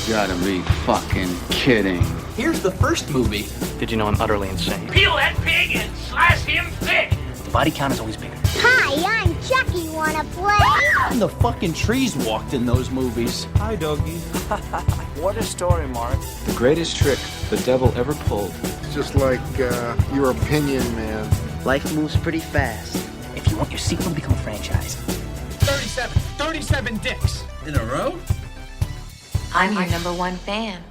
Gotta be fucking kidding. Here's the first movie. Did you know I'm utterly insane? Peel that pig and slice him thick. The body count is always bigger. Hi, I'm Chucky. Wanna play? The fucking trees walked in those movies. Hi, doggy. What a story, Mark. The greatest trick the devil ever pulled. It's just like your opinion, man. Life moves pretty fast. If you want your sequel to become a franchise. 37 dicks. In a row? I'm your number one fan.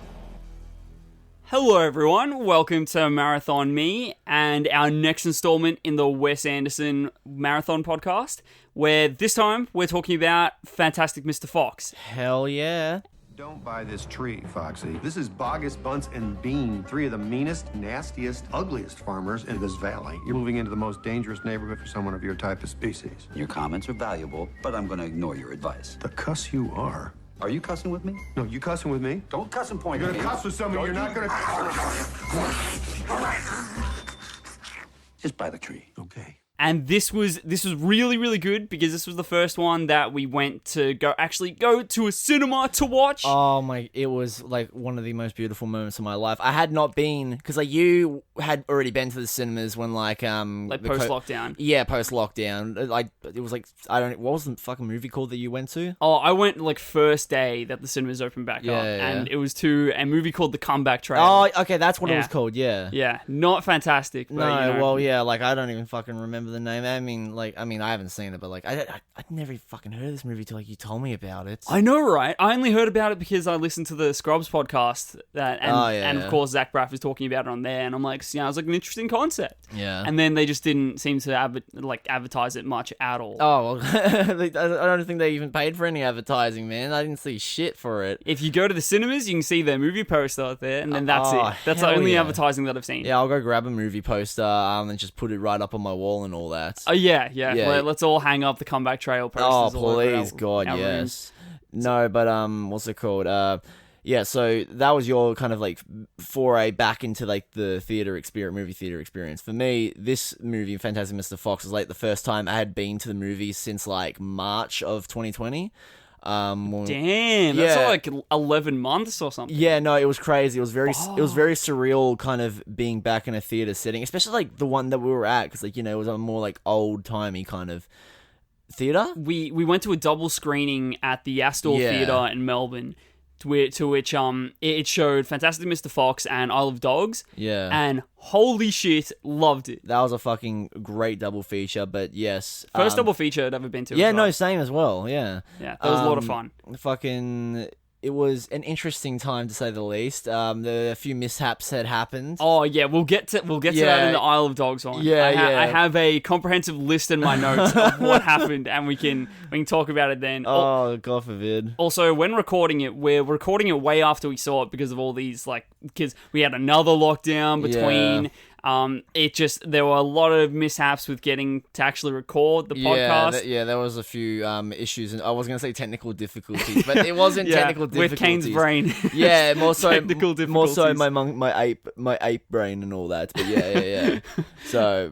Hello everyone, welcome to Marathon Me and our next installment in the Wes Anderson Marathon podcast, where this time we're talking about Fantastic Mr. Fox. Hell yeah. Don't buy this tree, Foxy. This is Bogus, Bunce, and Bean, three of the meanest, nastiest, ugliest farmers in this valley. You're moving into the most dangerous neighborhood for someone of your type of species. Your comments are valuable, but I'm going to ignore your advice. The cuss you are. Are you cussing with me? No, you cussing with me? Don't cuss and point You're at me. gonna cuss with someone, you're not gonna... Just buy the tree. Okay. And this was really, really good because this was the first one that we went to go to a cinema to watch. Oh my, it was like one of the most beautiful moments of my life. I had not been, because like you had already been to the cinemas when Like post-lockdown. Yeah, post-lockdown. Like, it was like, what was the fucking movie called that you went to? Oh, I went like first day that the cinemas opened back up. Yeah. And it was to a movie called The Comeback Trail. Oh, okay, that's what it was called, yeah. Yeah, not fantastic. But, well, yeah, like, I don't even fucking remember the name. I mean, I haven't seen it, but like, I'd never fucking heard of this movie till like you told me about it. I know, right? I only heard about it because I listened to the Scrubs podcast, and of course Zach Braff was talking about it on there, and I'm like, it was like an interesting concept. Yeah. And then they just didn't seem to advertise it much at all. Oh, well, I don't think they even paid for any advertising, man. I didn't see shit for it. If you go to the cinemas, you can see their movie poster out there, and then that's it. That's the only advertising that I've seen. Yeah, I'll go grab a movie poster and just put it right up on my wall and all that. Oh, yeah. Let's all hang up the Comeback Trail posters. Oh, please, God, yes. Rooms. No, but, what's it called? Yeah, so that was your kind of like foray back into like the movie theater experience. For me, this movie, Fantastic Mr. Fox, was like the first time I had been to the movies since like March of 2020. Damn, that's like 11 months or something. Yeah, no, it was crazy. It was very surreal, kind of being back in a theater setting, especially like the one that we were at, because like it was a more like old timey kind of theater. We went to a double screening at the Astor Theatre in Melbourne. To which it showed Fantastic Mr. Fox and Isle of Dogs. Yeah. And holy shit, loved it. That was a fucking great double feature, but yes. First double feature I'd ever been to. Yeah, no, same as well, yeah. Yeah, that was a lot of fun. It was an interesting time to say the least. A few mishaps had happened. Oh yeah, we'll get to that in the Isle of Dogs one. Yeah, I have a comprehensive list in my notes of what happened, and we can talk about it then. Oh, God forbid. Also, when recording it, we're recording it way after we saw it because of all these because we had another lockdown between. Yeah. There were a lot of mishaps with getting to actually record the podcast. There was a few issues, and I was going to say technical difficulties, but it wasn't technical difficulties. With Kane's brain. Yeah, more so technical difficulties. More so my ape brain and all that. But yeah. So,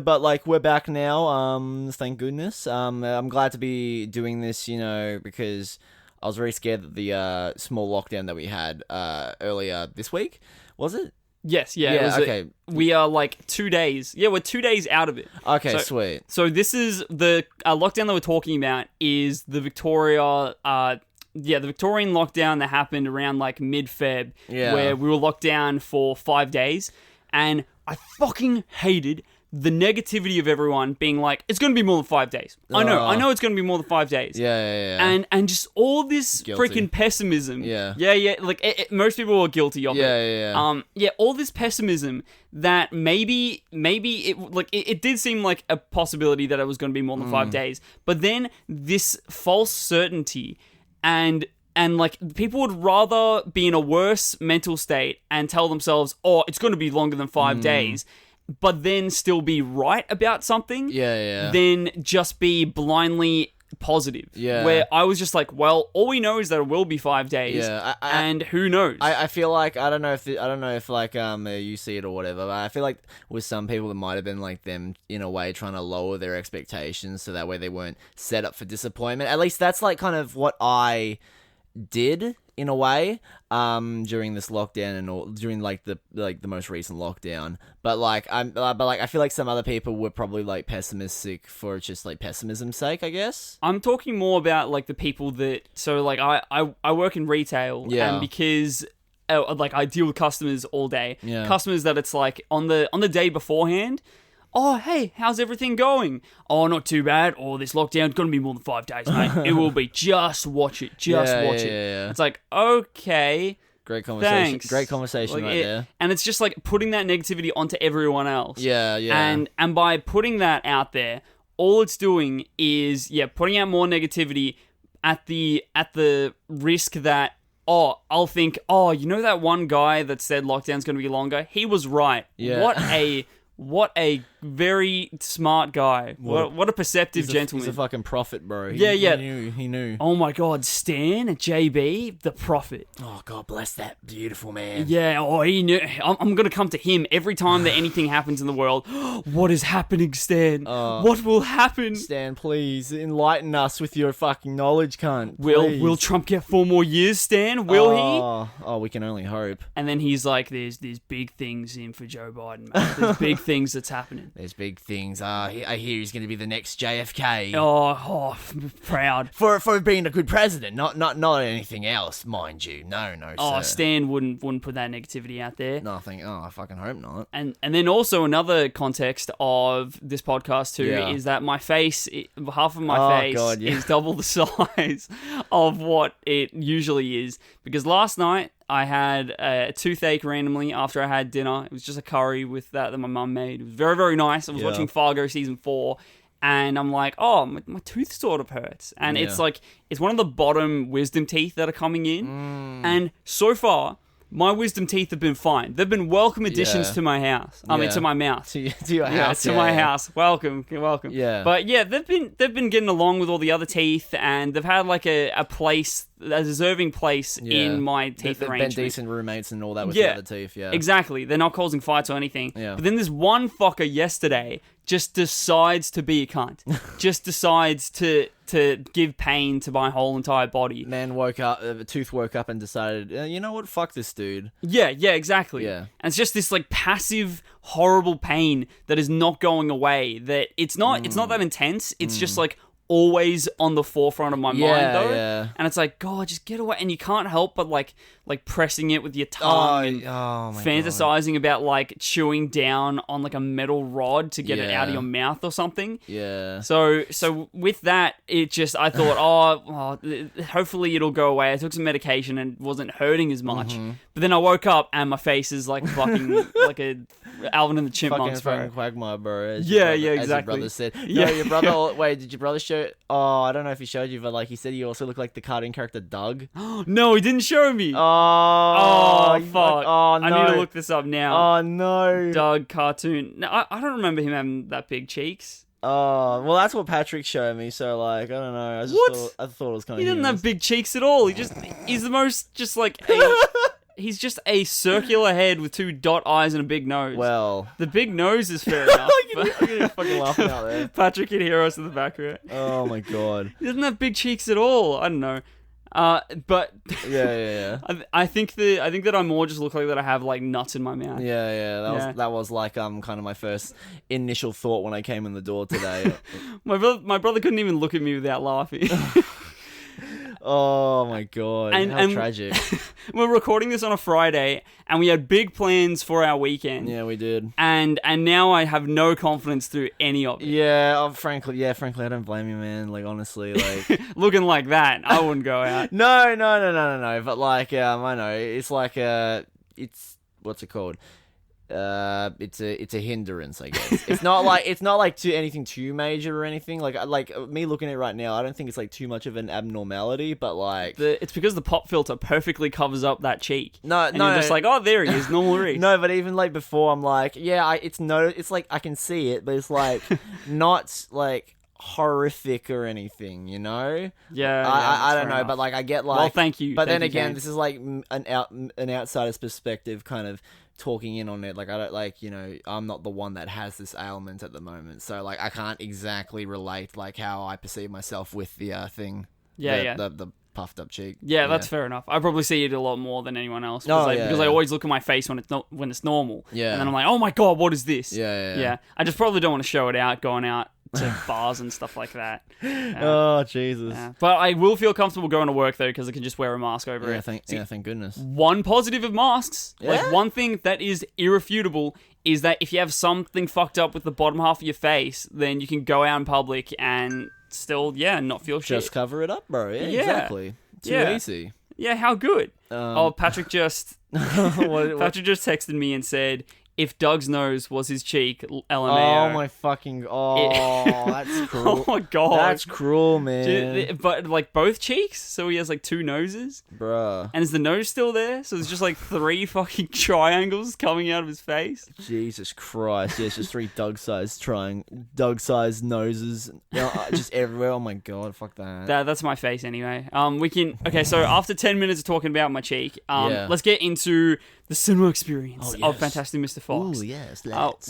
but like we're back now. Thank goodness. I'm glad to be doing this. Because I was very scared that the small lockdown that we had earlier this week, was it? Yes, okay. We are like 2 days. Yeah, we're 2 days out of it. Okay, sweet. So this is the lockdown that we're talking about is the Victorian lockdown that happened around like mid-Feb, where we were locked down for 5 days, and I fucking hated the negativity of everyone being like, it's going to be more than 5 days. I know it's going to be more than 5 days. Yeah. And just all this freaking pessimism. Yeah. Like, most people are guilty of it. Yeah. All this pessimism that maybe it did seem like a possibility that it was going to be more than 5 days. But then this false certainty and like people would rather be in a worse mental state and tell themselves, oh, it's going to be longer than 5 days, but then still be right about something, than just be blindly positive. Yeah. Where I was just like, well, all we know is that it will be 5 days. Yeah. And who knows? I feel like I don't know if you see it or whatever, but I feel like with some people it might have been like them in a way trying to lower their expectations so that way they weren't set up for disappointment. At least that's like kind of what I did in a way, during this lockdown and all, during like the most recent lockdown. But like I feel like some other people were probably like pessimistic for just like pessimism's sake, I guess. I'm talking more about like the people that, so like I work in retail, and because like I deal with customers all day, customers that it's like on the day beforehand. Oh, hey, how's everything going? Oh, not too bad. Oh, this lockdown's going to be more than 5 days, mate. It will be. Just watch it. Just watch it. Yeah. It's like, okay. Great conversation. Thanks. Great conversation like right there. And it's just like putting that negativity onto everyone else. Yeah. And by putting that out there, all it's doing is, putting out more negativity at the risk that, I'll think, you know that one guy that said lockdown's going to be longer? He was right. Yeah. What a very smart guy. What a perceptive gentleman. He's a fucking prophet, bro. He knew. Oh my God, Stan, JB, the prophet. Oh, God bless that beautiful man. Yeah, he knew. I'm going to come to him every time that anything happens in the world. What is happening, Stan? What will happen? Stan, please, enlighten us with your fucking knowledge, cunt. Will Trump get 4 more years, Stan? Will he? Oh, we can only hope. And then he's like, there's big things in for Joe Biden, mate. There's big things that's happening. There's big things. I hear he's going to be the next JFK. Oh, proud. For being a good president, not anything else, mind you. No, Oh, sir. Stan wouldn't put that negativity out there. Nothing. Oh, I fucking hope not. And then also another context of this podcast too is that my face, half of my face is double the size of what it usually is. Because last night I had a toothache randomly after I had dinner. It was just a curry with that my mum made. It was very, very nice. I was watching Fargo season 4, and I'm like, my tooth sort of hurts. And it's like, it's one of the bottom wisdom teeth that are coming in. And so far, my wisdom teeth have been fine. They've been welcome additions to my house. I mean, to my mouth. To your house. To my house. Welcome. Yeah. But yeah, they've been getting along with all the other teeth, and they've had like a place, a deserving place in my teeth arrangement. Been decent roommates and all that with the other teeth. Yeah. Exactly. They're not causing fights or anything. Yeah. But then this one fucker yesterday just decides to be a cunt. Just decides to give pain to my whole entire body. Man woke up, the tooth woke up and decided, you know what, fuck this dude. Yeah, exactly. Yeah. And it's just this like passive, horrible pain that is not going away. That it's not that intense. It's just like always on the forefront of my mind though. Yeah. And it's like, God, just get away. And you can't help but like pressing it with your tongue and fantasizing about like chewing down on like a metal rod to get it out of your mouth or something. Yeah. So with that, it just, I thought, hopefully it'll go away. I took some medication and it wasn't hurting as much. But then I woke up and my face is like fucking like a Alvin and the Chipmunks, fucking Quagmire, bro. Exactly. As your brother said. No, your brother, wait, did your brother show, I don't know if he showed you, but like he said he also looked like the cartoon character Doug. No, he didn't show me. Oh, fuck. Oh, no. I need to look this up now. Oh, no. Doug cartoon. No, I don't remember him having that big cheeks. Oh, well, that's what Patrick showed me, so, like, I don't know. I thought it was kind of He doesn't have big cheeks at all. He's the most, just like, he's just a circular head with 2 dot eyes and a big nose. Well, the big nose is fair enough. I'm getting fucking laughing out there. Patrick can hear us in the background. Oh, my God. He doesn't have big cheeks at all. I don't know. But yeah. I think that I more just look like that I have like nuts in my mouth. Yeah. That was like kind of my first initial thought when I came in the door today. My brother couldn't even look at me without laughing. Oh my God, how tragic. We're recording this on a Friday and we had big plans for our weekend. Yeah, we did. And now I have no confidence through any of it. Yeah, frankly, I don't blame you, man. Like, honestly, like... Looking like that, I wouldn't go out. No. But, like, I know. It's like, what's it called? It's a hindrance, I guess. It's not like anything too major or anything. Like me looking at it right now, I don't think it's like too much of an abnormality, but like it's because the pop filter perfectly covers up that cheek. No, you're just like, oh, there he is, normal Reese. No, but even like before, I'm like, it's like I can see it, but it's like not like horrific or anything, you know? Yeah, I don't know, enough. But like I get like, well, thank you. But then again, this is like an outsider's perspective, kind of talking in on it. Like I don't like, you know, I'm not the one that has this ailment at the moment, so like I can't exactly relate like how I perceive myself with the thing. Yeah. The puffed up cheek. Yeah, that's fair enough. I probably see it a lot more than anyone else because I yeah. always look at my face when it's normal. Yeah. And then I'm like, oh my god, what is this? Yeah. I just probably don't want to show it out going out to bars and stuff like that. Oh Jesus! But I will feel comfortable going to work though because I can just wear a mask over it. Thank goodness. One positive of masks, like one thing that is irrefutable, is that if you have something fucked up with the bottom half of your face, then you can go out in public and still, not feel shit. Just cover it up, bro. Yeah. Exactly. Too easy. Yeah, how good. Patrick just Patrick just texted me and said, if Doug's nose was his cheek, LMAO. Oh my fucking... that's cruel. Oh my god. That's cruel, man. But like both cheeks? So he has like two noses? Bruh. And is the nose still there? So there's just like 3 fucking triangles coming out of his face? Jesus Christ. Yeah, it's just 3 Doug-sized noses. Just everywhere. Oh my god, fuck that. That's my face anyway. Okay, so after 10 minutes of talking about my cheek, let's get into the cinema experience of Fantastic Mr. Fox. Oh, yes,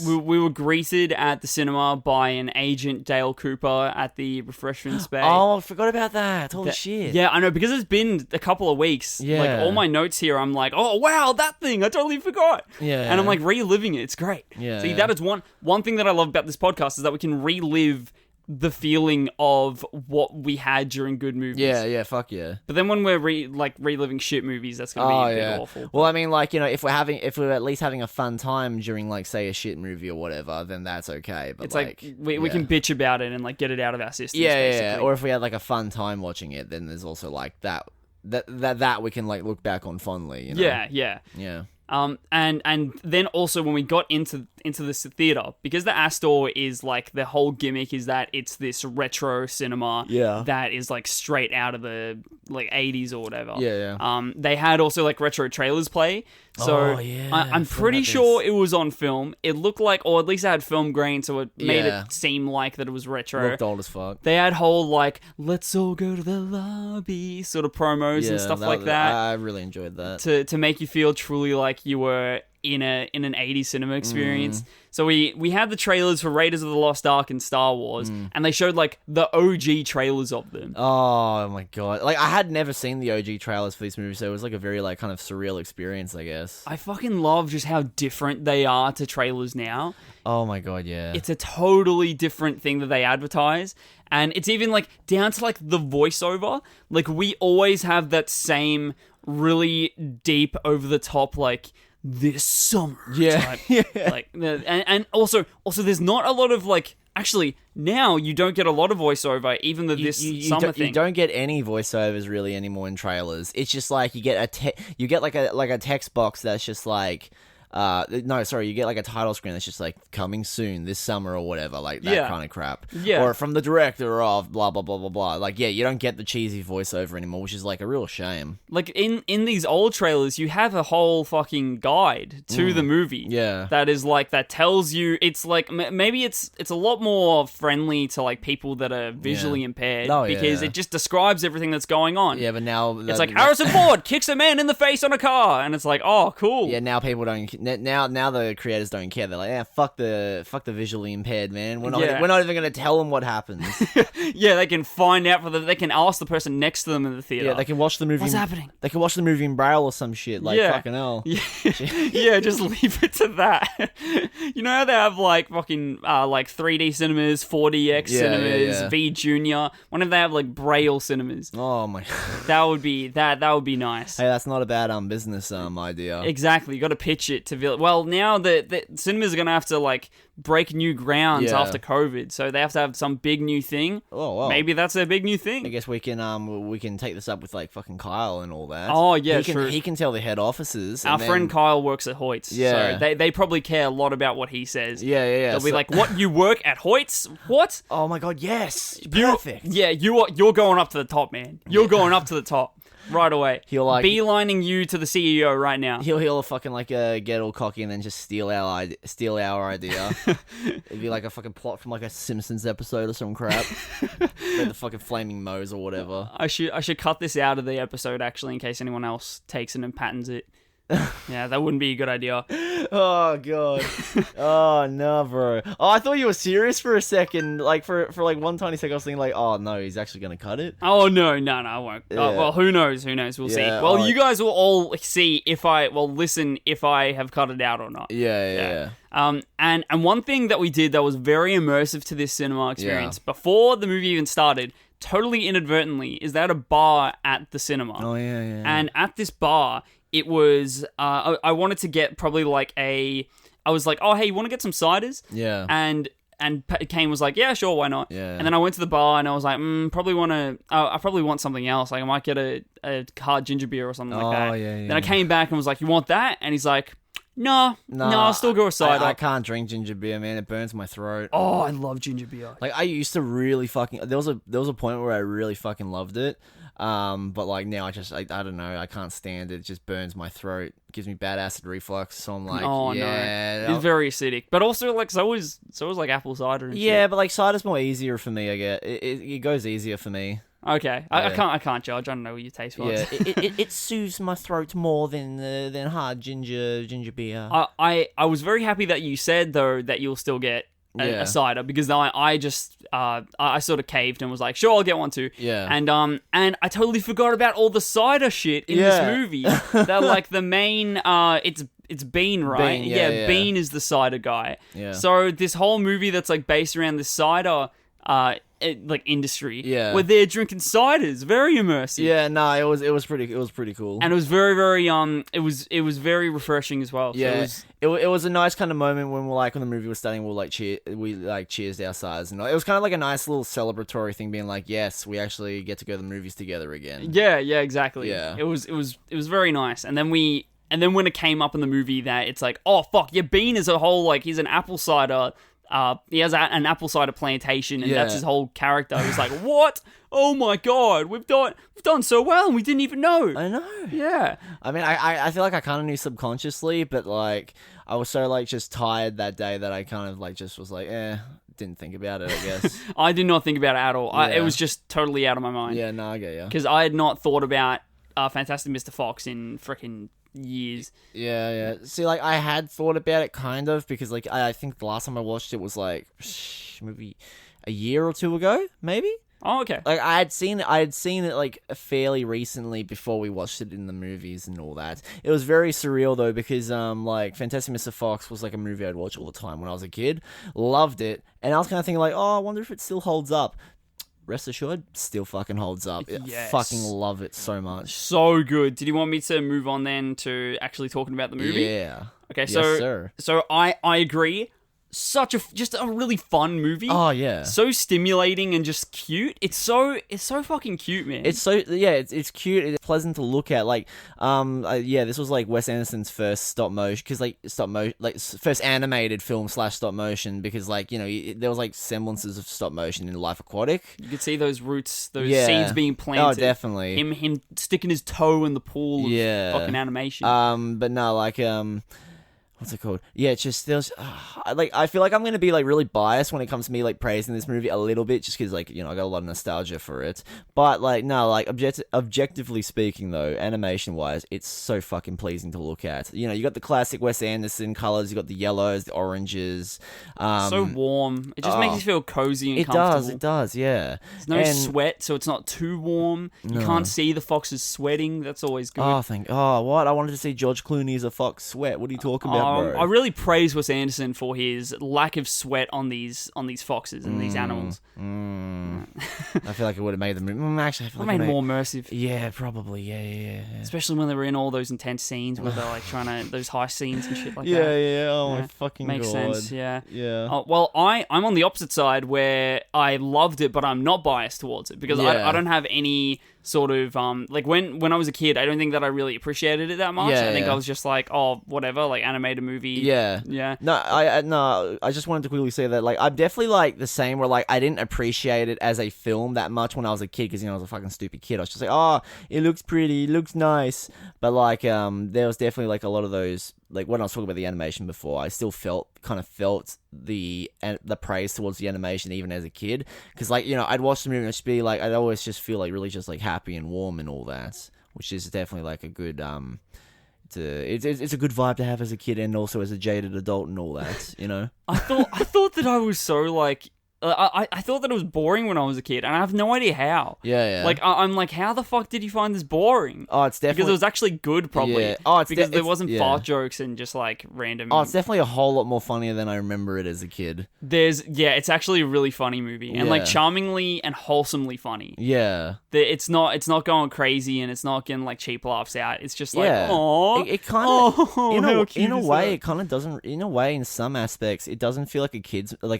we were greeted at the cinema by an agent, Dale Cooper, at the refreshments bay. Oh, I forgot about that. Holy shit. Yeah, I know, because it's been a couple of weeks. Yeah. Like, all my notes here, I'm like, oh, wow, that thing, I totally forgot. Yeah. And I'm like reliving it. It's great. Yeah. See, that is one thing that I love about this podcast is that we can relive the feeling of what we had during good movies. Yeah, fuck yeah. But then when we're reliving shit movies, that's gonna be a bit awful. Well, I mean, like, if we're at least having a fun time during, like, say, a shit movie or whatever, then that's okay. But it's like we can bitch about it and like get it out of our systems. Yeah. Or if we had like a fun time watching it, then there's also like that we can like look back on fondly. You know? Yeah. And then also when we got into this theater, because the Astor is like, the whole gimmick is that it's this retro cinema that is like straight out of the like 80s or whatever. They had also like retro trailers play. So I'm pretty sure it was on film. It looked like, or at least it had film grain, so it made it seem like that it was retro. Looked old as fuck. They had whole like, let's all go to the lobby sort of promos and stuff like that. I really enjoyed that. To make you feel truly like you were in an 80s cinema experience. So we had the trailers for Raiders of the Lost Ark and Star Wars, and they showed like the OG trailers of them. Oh my god. Like, I had never seen the OG trailers for these movies, so it was like a very like kind of surreal experience, I guess. I fucking love just how different they are to trailers now. Oh my god, yeah. It's a totally different thing that they advertise. And it's even like down to like the voiceover. Like, we always have that same really deep, over the top, like, this summer type. Like, and also there's not a lot of like, actually now you don't get a lot of voiceover, even though summer thing. You don't get any voiceovers really anymore in trailers. It's just like you get like a text box that's just like, you get like a title screen that's just like, coming soon this summer or whatever, like that kind of crap. Yeah. Or from the director of blah blah blah blah blah. Like, you don't get the cheesy voiceover anymore, which is like a real shame. Like, in these old trailers, you have a whole fucking guide to the movie. Yeah. That is like, that tells you, it's like, maybe it's a lot more friendly to like people that are visually impaired, because it just describes everything that's going on. Yeah, but now it's like, Harrison Ford kicks a man in the face on a car, and it's like, oh, cool. Yeah, now people don't. Now the creators don't care. They're like, fuck the visually impaired, man. We're not even gonna tell them what happens. Yeah, they can find out they can ask the person next to them in the theater. Yeah, they can watch the movie. What's happening? They can watch the movie in Braille or some shit. Like, fucking hell. Yeah, just leave it to that. You know how they have like fucking like 3D cinemas, 4DX cinemas, V Junior. What if they have like Braille cinemas? Oh my. That would be nice. Hey, that's not a bad business idea. Exactly. You got to pitch it to now the cinemas are gonna have to like break new grounds after COVID, so they have to have some big new thing. Oh, wow. Maybe that's a big new thing. I guess we can take this up with like fucking Kyle and all that. Oh yeah, true. He can tell the head offices. Our friend Kyle works at Hoyt's, so they probably care a lot about what he says. Yeah. They'll be like, "What, you work at Hoyt's? What? Oh my god, yes, perfect. You're going up to the top, man. You're going up to the top." Right away. He'll like beelining you to the CEO right now. He'll fucking like get all cocky and then just steal our idea. It'd be like a fucking plot from like a Simpsons episode or some crap. Like the fucking flaming moes or whatever. I should cut this out of the episode actually, in case anyone else takes it and patents it. Yeah, that wouldn't be a good idea. Oh god. Oh no, bro. Oh, I thought you were serious for a second. Like for like one tiny second, I was thinking like, oh no, he's actually gonna cut it. Oh no, I won't. Yeah. Well, who knows? We'll see. Well, you guys will all see listen if I have cut it out or not. Yeah. And one thing that we did that was very immersive to this cinema experience before the movie even started, totally inadvertently, is that a bar at the cinema. Oh yeah. And at this bar, it was I wanted to get probably like I was like, oh hey, you want to get some ciders? Yeah. And Kane was like, yeah, sure, why not? Yeah. And then I went to the bar and I was like, I probably want something else. Like I might get a hard ginger beer or something like that. Yeah. Then I came back and was like, you want that? And he's like, no, I'll still go with cider. I can't drink ginger beer, man. It burns my throat. Oh, I love ginger beer. Like I used to really fucking. There was a point where I really fucking loved it. But like now I don't know. I can't stand it. It just burns my throat. Gives me bad acid reflux. So I'm like, no, it's very acidic. But also like so is like apple cider. And shit. But like cider's more easier for me. I get it goes easier for me. Okay, I can't judge. I don't know what your taste was. Yeah, it soothes my throat more than hard ginger beer. I was very happy that you said though that you'll still get a cider because I just I sort of caved and was like, sure, I'll get one too. Yeah. And I totally forgot about all the cider shit in this movie. That like the main it's Bean, right? Bean, Bean is the cider guy. Yeah. So this whole movie that's like based around this cider industry. Yeah. Where they're drinking ciders, very immersive. Yeah, no, it was pretty cool. And it was very, very it was very refreshing as well. Yeah. So it was a nice kind of moment when when the movie was starting, we cheersed our sides, and it was kind of like a nice little celebratory thing, being like, yes, we actually get to go to the movies together again. Yeah, exactly. Yeah. It was very nice. And then when it came up in the movie that it's like, oh fuck, yeah, Bean is a whole like he's an apple cider. He has an apple cider plantation, and that's his whole character. He's like, what? Oh my god, we've done so well, and we didn't even know. I know. Yeah. I mean, I feel like I kind of knew subconsciously, but like I was so like just tired that day that I kind of like just was like, didn't think about it, I guess. I did not think about it at all. Yeah. It was just totally out of my mind. Yeah, no, I get you. Because I had not thought about Fantastic Mr. Fox in freaking years. Yeah. See, like I had thought about it kind of because like I think the last time I watched it was like maybe a year or two ago, maybe. Oh, okay. Like I had seen it like fairly recently before we watched it in the movies and all that. It was very surreal though because like Fantastic Mr. Fox was like a movie I'd watch all the time when I was a kid. Loved it, and I was kind of thinking like, oh, I wonder if it still holds up. Rest assured, still fucking holds up. Yes. Fucking love it so much. So good. Did you want me to move on then to actually talking about the movie? Yeah. Okay, Yes, sir. So I agree. Just a really fun movie. Oh yeah. So stimulating and just cute. It's so fucking cute, man. It's it's cute. It's pleasant to look at. Like, this was like Wes Anderson's first stop motion, because first animated film / stop motion, because like there was like semblances of stop motion in Life Aquatic. You could see those roots, those seeds being planted. Oh, definitely. Him sticking his toe in the pool of fucking animation. But no, like what's it called? Yeah, it's just there's like I feel like I'm gonna be like really biased when it comes to me like praising this movie a little bit, just because like I got a lot of nostalgia for it. But like no, like objectively speaking though, animation wise, it's so fucking pleasing to look at. You got the classic Wes Anderson colors. You got the yellows, the oranges. So warm. It just makes you feel cozy and comfortable. It does. Yeah. There's no sweat, so it's not too warm. You can't see the foxes sweating. That's always good. What? I wanted to see George Clooney as a fox sweat. What are you talking about? I really praise Wes Anderson for his lack of sweat on these foxes and these animals. I feel like it would have made the movie. Actually, I feel like it made more immersive. Yeah, probably. Yeah. Especially when they were in all those intense scenes where they're like trying to those heist scenes and shit like that. Yeah. Oh my fucking makes god. sense. Yeah. Yeah. Well, I'm on the opposite side where I loved it, but I'm not biased towards it because I don't have any sort of like when I was a kid, I don't think that I really appreciated it that much. I think I was just like, oh, whatever, like animated movie. Yeah. No, I just wanted to quickly say that like I'm definitely like the same where like I didn't appreciate it as a film that much when I was a kid because I was a fucking stupid kid. I was just like, oh, it looks pretty, it looks nice, but like there was definitely like a lot of those. Like when I was talking about the animation before, I still felt the praise towards the animation even as a kid, because like I'd watch the movie and it'd be like I'd always just feel like really just like happy and warm and all that, which is definitely like a good it's a good vibe to have as a kid and also as a jaded adult and all that, you know. I thought that I was so like. I thought that it was boring when I was a kid, and I have no idea how. Yeah. Like, I'm like, how the fuck did you find this boring? Oh, it's definitely... Because it was actually good, probably. Yeah. Oh, because there wasn't fart jokes and just, like, random... Oh, it's definitely a whole lot more funnier than I remember it as a kid. It's actually a really funny movie. And, like, charmingly and wholesomely funny. Yeah. It's not going crazy, and it's not getting, like, cheap laughs out. It's just like, aww. It kind of... in a way, it kind of doesn't... In a way, in some aspects, it doesn't feel like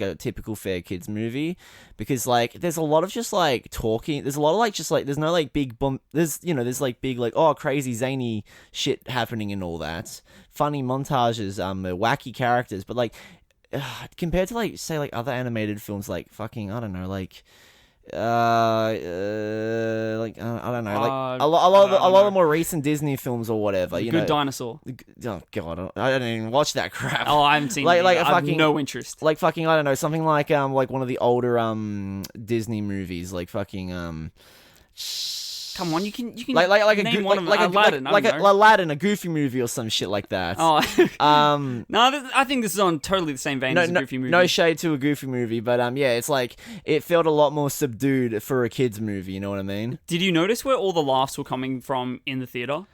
a typical fair kids movie, because like there's a lot of just like talking, there's a lot of like just like there's no like big bump, there's like big like crazy zany shit happening and all that, funny montages, wacky characters, but like compared to like say like other animated films like fucking I don't know like I don't know, like a lot of the more recent Disney films or whatever. Good Dinosaur. Oh god, I don't even watch that crap. Oh, I haven't seen it. I have no interest. Like fucking I don't know, something like one of the older Disney movies, like fucking Come on, you can like name one of them. Aladdin, Aladdin, a Goofy movie or some shit like that. Oh, no, I think this is on totally the same vein as a Goofy movie. No shade to a Goofy movie, but yeah, it's like it felt a lot more subdued for a kids movie. You know what I mean? Did you notice where all the laughs were coming from in the theater?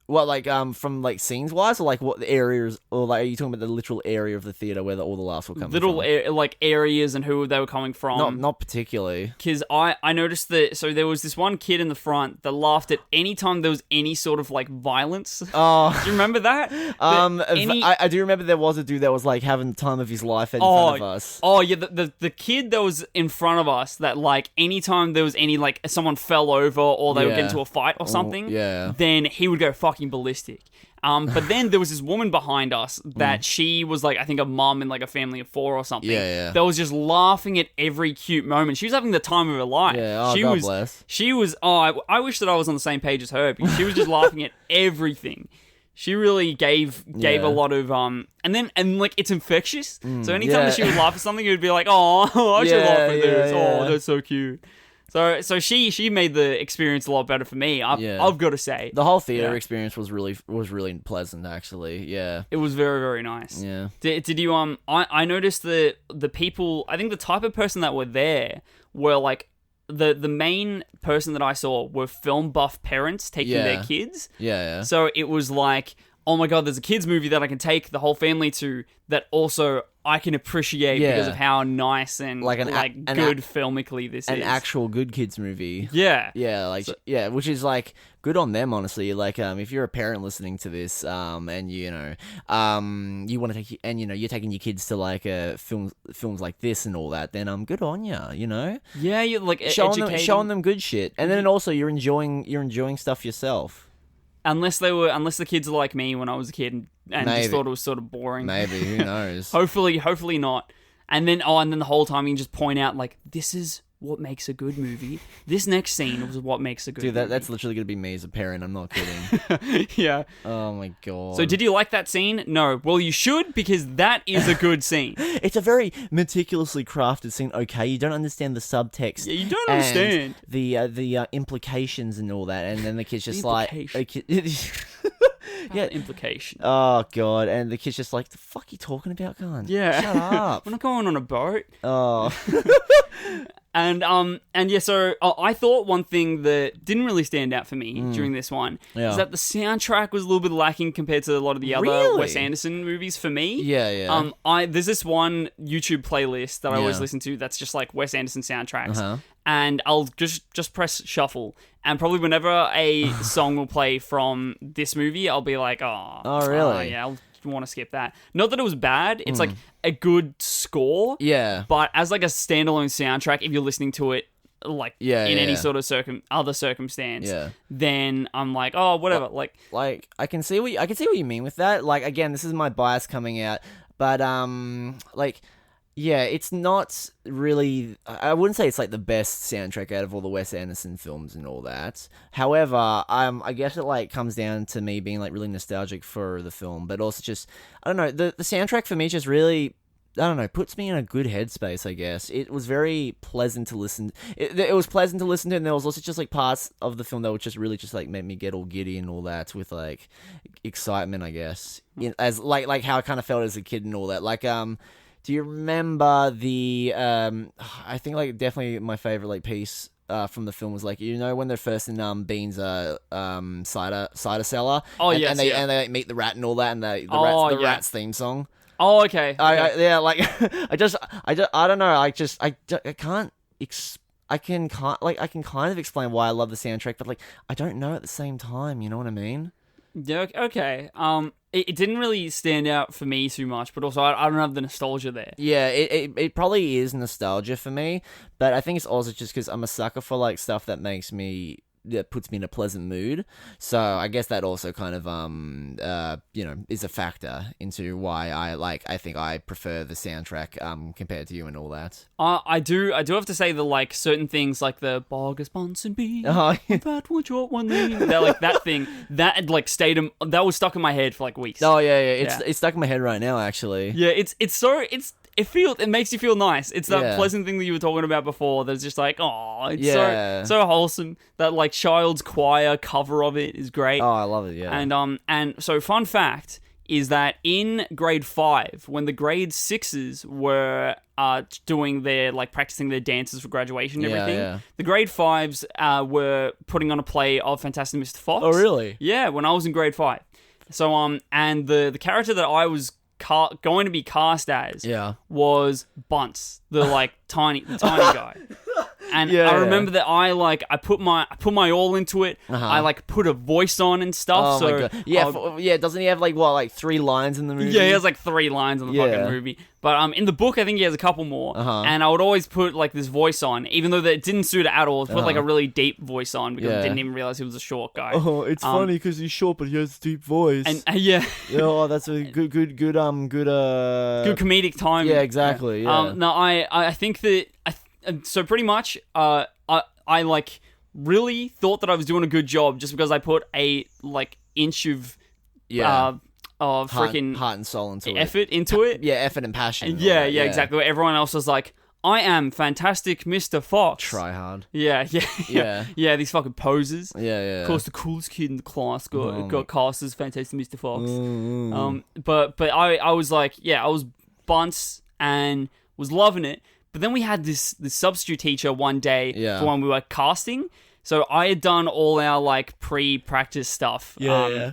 What, like, from, like, scenes-wise, or, like, what the areas, or, like, are you talking about the literal area of the theater where all the laughs were coming from? Like, areas and who they were coming from. Not particularly. Because I noticed that, so there was this one kid in the front that laughed at any time there was any sort of, like, violence. Oh. Do you remember that? I do remember there was a dude that was, like, having the time of his life in front of us. Oh, yeah, the kid that was in front of us that, like, anytime there was any, like, someone fell over or they would get into a fight or something, then he would go fucking ballistic. But then there was this woman behind us that she was like, I think a mum in like a family of 4 or something. That was just laughing at every cute moment. She was having the time of her life. Yeah, God bless. She was, I wish that I was on the same page as her, because she was just laughing at everything. She really gave a lot of and like it's infectious. So anytime that she would laugh at something, it would be like, oh, I should laugh at this. Oh, that's so cute. So she made the experience a lot better for me. I've got to say, the whole theater experience was really pleasant. Actually, yeah, it was very, very nice. Yeah. Did you I noticed the people. I think the type of person that were there were like the main person that I saw were film buff parents taking their kids. Yeah. So it was like, oh my god, there's a kids movie that I can take the whole family to that also I can appreciate because of how nice and good filmically this is. An actual good kids movie. Yeah. Yeah, which is like good on them, honestly. Like if you're a parent listening to this and you want to take you're taking your kids to like films like this and all that, then good on you, you know? Yeah, you're like showing them good shit. And then also you're enjoying stuff yourself. Unless the kids are like me when I was a kid and just thought it was sort of boring. Maybe, who knows? Hopefully not. And then the whole time you can just point out like, this is what makes a good movie. This next scene was what makes a good movie. Dude, that's literally going to be me as a parent. I'm not kidding. Yeah. Oh my god. So did you like that scene? No. Well, you should, because that is a good scene. It's a very meticulously crafted scene. Okay, you don't understand the subtext. Yeah, you don't understand the implications and all that. And then the kid's just like, yeah, implication. Oh god, and the kid's just like, the fuck are you talking about, gun? Yeah. Shut up. We're not going on a boat. Oh. And yeah, so I thought one thing that didn't really stand out for me during this one is that the soundtrack was a little bit lacking compared to a lot of the other Wes Anderson movies for me. Yeah. There's this one YouTube playlist that I always listen to that's just like Wes Anderson soundtracks. And I'll just press shuffle, and probably whenever a song will play from this movie, I'll be like, oh really? Yeah, I'll want to skip that. Not that it was bad. It's like a good score. Yeah. But as like a standalone soundtrack, if you're listening to it like in any sort of other circumstance, then I'm like, oh, whatever. Like I can see what you mean with that. Like, again, this is my bias coming out, but yeah, it's not really... I wouldn't say it's like the best soundtrack out of all the Wes Anderson films and all that. However, I guess it like comes down to me being like really nostalgic for the film, but also just, I don't know, the soundtrack for me just really I don't know, puts me in a good headspace, I guess. It was very pleasant to listen. It was pleasant to listen to, and there was also just like parts of the film that would just really just like make me get all giddy and all that with like excitement, I guess. As like how I kind of felt as a kid and all that. Like do you remember the I think like definitely my favorite like piece from the film was like, you know, when they're first in Bean's cider cellar. Oh, and, yes, and they yeah. and they like, meet the rat and all that, and the rat's theme song. Oh, okay. Yeah, like I don't know. I can't I can kind of explain why I love the soundtrack, but like I don't know at the same time. You know what I mean? Yeah. Okay. It didn't really stand out for me too much, but also I don't have the nostalgia there. Yeah, it probably is nostalgia for me, but I think it's also just because I'm a sucker for like stuff that puts me in a pleasant mood. So I guess that also kind of is a factor into why I think I prefer the soundtrack compared to you and all that. I do have to say that like certain things like the Bogus Bunsen bean, that what you want me, that like that thing that like that was stuck in my head for like weeks. Oh yeah, it's stuck in my head right now actually. Yeah, it makes you feel nice. It's that pleasant thing that you were talking about before. That's just like, oh, it's so wholesome. That like Child's Choir cover of it is great. Oh, I love it. Yeah. And so fun fact is that in grade 5, when the grade 6s were doing their like practicing their dances for graduation and everything, the grade 5s were putting on a play of Fantastic Mr. Fox. Oh, really? Yeah, when I was in grade 5. So and the character that I was going to be cast as was Bunce, the like tiny guy. And I remember that I put my all into it. I like put a voice on and stuff. Oh my god! Yeah, doesn't he have like 3 lines in the movie? Yeah, he has like 3 lines in the fucking movie. But in the book, I think he has a couple more. And I would always put like this voice on, even though that didn't suit it at all. Put like a really deep voice on because I didn't even realize he was a short guy. Oh, it's funny because he's short, but he has a deep voice. And oh, that's a good comedic time. Yeah, exactly. Yeah. No, I think that so pretty much I like really thought that I was doing a good job just because I put a like inch of freaking heart and soul into effort into it. Yeah, effort and passion. Yeah, exactly. Where everyone else was like, I am Fantastic Mr. Fox. Try hard. Yeah. These fucking posers. Yeah. Of course, the coolest kid in the class got cast as Fantastic Mr. Fox. But I was like, I was Bunce and was loving it. But then we had this substitute teacher one day for when we were casting. So I had done all our like pre-practice stuff,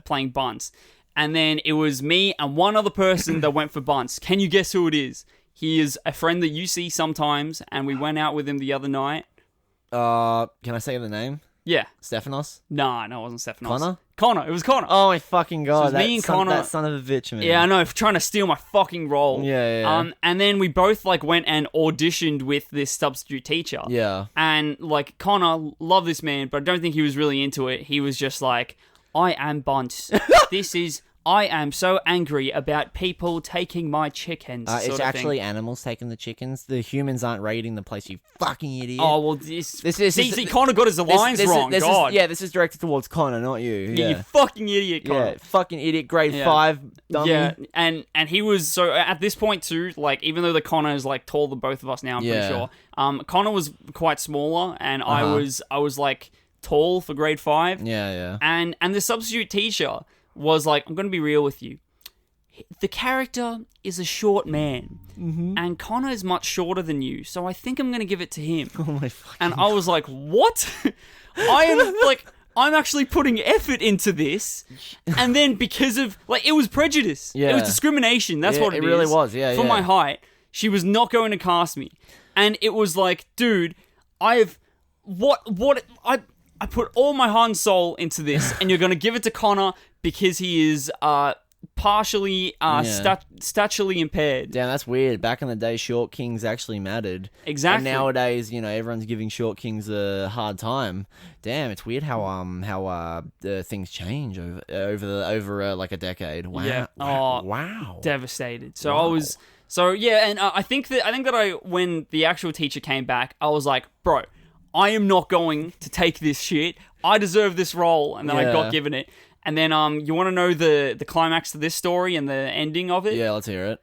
playing Bunce. And then it was me and one other person that went for Bunce. Can you guess who it is? He is a friend that you see sometimes, and we went out with him the other night. Can I say the name? Yeah. Stephanos? No, it wasn't Stephanos. Connor? It was Connor. Oh my fucking god. So me and Connor, that son of a bitch, man. Yeah, I know, trying to steal my fucking role. Yeah. And then we both like went and auditioned with this substitute teacher. Yeah. And like Connor loved this man, but I don't think he was really into it. He was just like, I am Bunce. I am so angry about people taking my chickens. It's actually animals taking the chickens. The humans aren't raiding the place, you fucking idiot. Oh, well, this Connor got his lines wrong. God. This is directed towards Connor, not you. Yeah, you fucking idiot, Connor. Yeah, fucking idiot, grade 5, dummy. Yeah, and he was, so at this point too, like, even though the Connor is like taller than both of us now, I'm pretty sure, Connor was quite smaller, and I was like tall for grade 5. Yeah. And the substitute teacher was like, I'm going to be real with you. The character is a short man, and Connor is much shorter than you, so I think I'm going to give it to him. Oh my fucking And I was like, what? I'm actually putting effort into this, and then because of, like, it was prejudice. Yeah. It was discrimination. That's what it is. It really was, For my height, she was not going to cast me. And it was like, dude, I put all my heart and soul into this, and you're going to give it to Connor because he is partially statually impaired. Damn, that's weird. Back in the day, short kings actually mattered. Exactly. And nowadays, everyone's giving short kings a hard time. Damn, it's weird how things change over like a decade. Wow. Yeah. Wow. Devastated. So I was. So yeah, and I think that when the actual teacher came back, I was like, bro, I am not going to take this shit. I deserve this role, and then I got given it. And then you want to know the climax to this story and the ending of it? Yeah, let's hear it.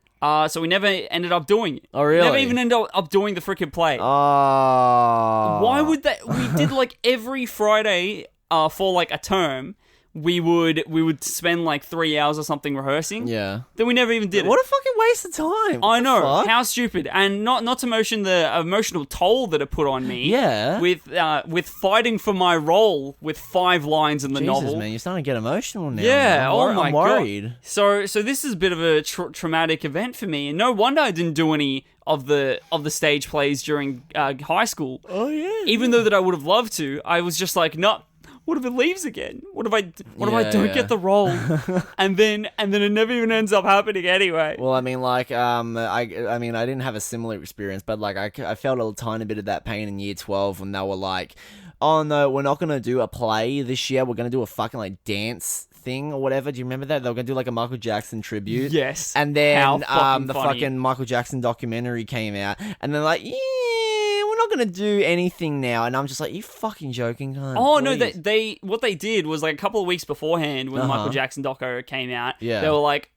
So we never ended up doing it. Oh, really? Never even ended up doing the freaking play. Oh. Why would that? We did like every Friday for like a term. We would spend like 3 hours or something rehearsing. Yeah. Then we never even did it. What a fucking waste of time. I know. Fuck? How stupid. And not to mention the emotional toll that it put on me. Yeah. With fighting for my role with 5 lines in the Jesus, novel. man, you're starting to get emotional now. Yeah, man. I'm I'm worried. God. So this is a bit of a traumatic event for me, and no wonder I didn't do any of the stage plays during high school. Oh yeah. Even though that I would have loved to, I was just like, no. What if it leaves again? What if I don't get the role? and then it never even ends up happening anyway. Well, I mean, like, I mean, I didn't have a similar experience, but like, I felt a tiny bit of that pain in year 12 when they were like, "Oh no, we're not gonna do a play this year. We're gonna do a fucking like dance thing or whatever." Do you remember that? They were gonna do like a Michael Jackson tribute. Yes. And then the funny. fucking Michael Jackson documentary came out, and they're like, "Yeah, we're not gonna do anything now." And I'm just like, "You fucking joking, cunt, Oh no, please." what they did was like a couple of weeks beforehand when the Michael Jackson doco came out. Yeah. They were like,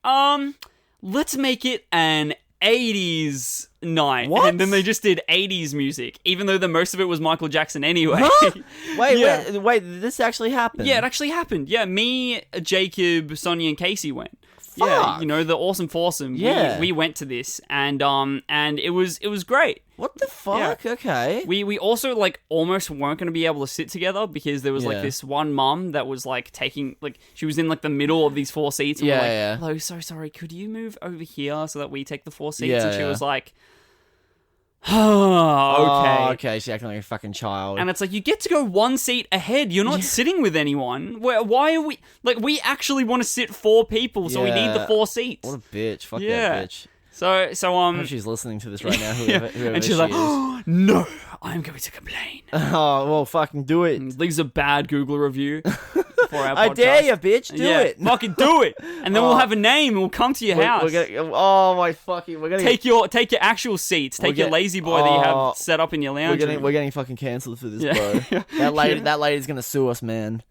let's make it an 80s night. What? And then they just did 80s music, even though most of it was Michael Jackson anyway. Huh? Yeah. Wait, did this actually happen? Yeah, it actually happened. Yeah, me, Jacob, Sonia, and Casey went. Fuck. Yeah, you know, the awesome foursome. Yeah. We went to this, and it was great. What the fuck? Yeah. Okay. We also like almost weren't going to be able to sit together because there was like this one mum that was like taking like she was in like the middle of these 4 seats. And we're like, "Hello, so sorry. Could you move over here so that we take the 4 seats?" And she was like, "Oh, okay. She's acting like a fucking child. And it's like, you get to go 1 seat ahead. You're not sitting with anyone. Why are we... Like, we actually want to sit 4 people, so we need the 4 seats. What a bitch. Fuck that bitch. So, I hope she's listening to this right now, whoever and she's she like, is. "Oh, no, I'm going to complain." Oh, well, fucking do it. And leaves a bad Google review for our podcast. I dare you, bitch. Do it. Fucking do it. And then we'll have a name and we'll come to your house. My fucking... We're gonna take your actual seats. Take your lazy boy that you have set up in your lounge room. We're getting fucking cancelled for this, bro. That lady's gonna sue us, man.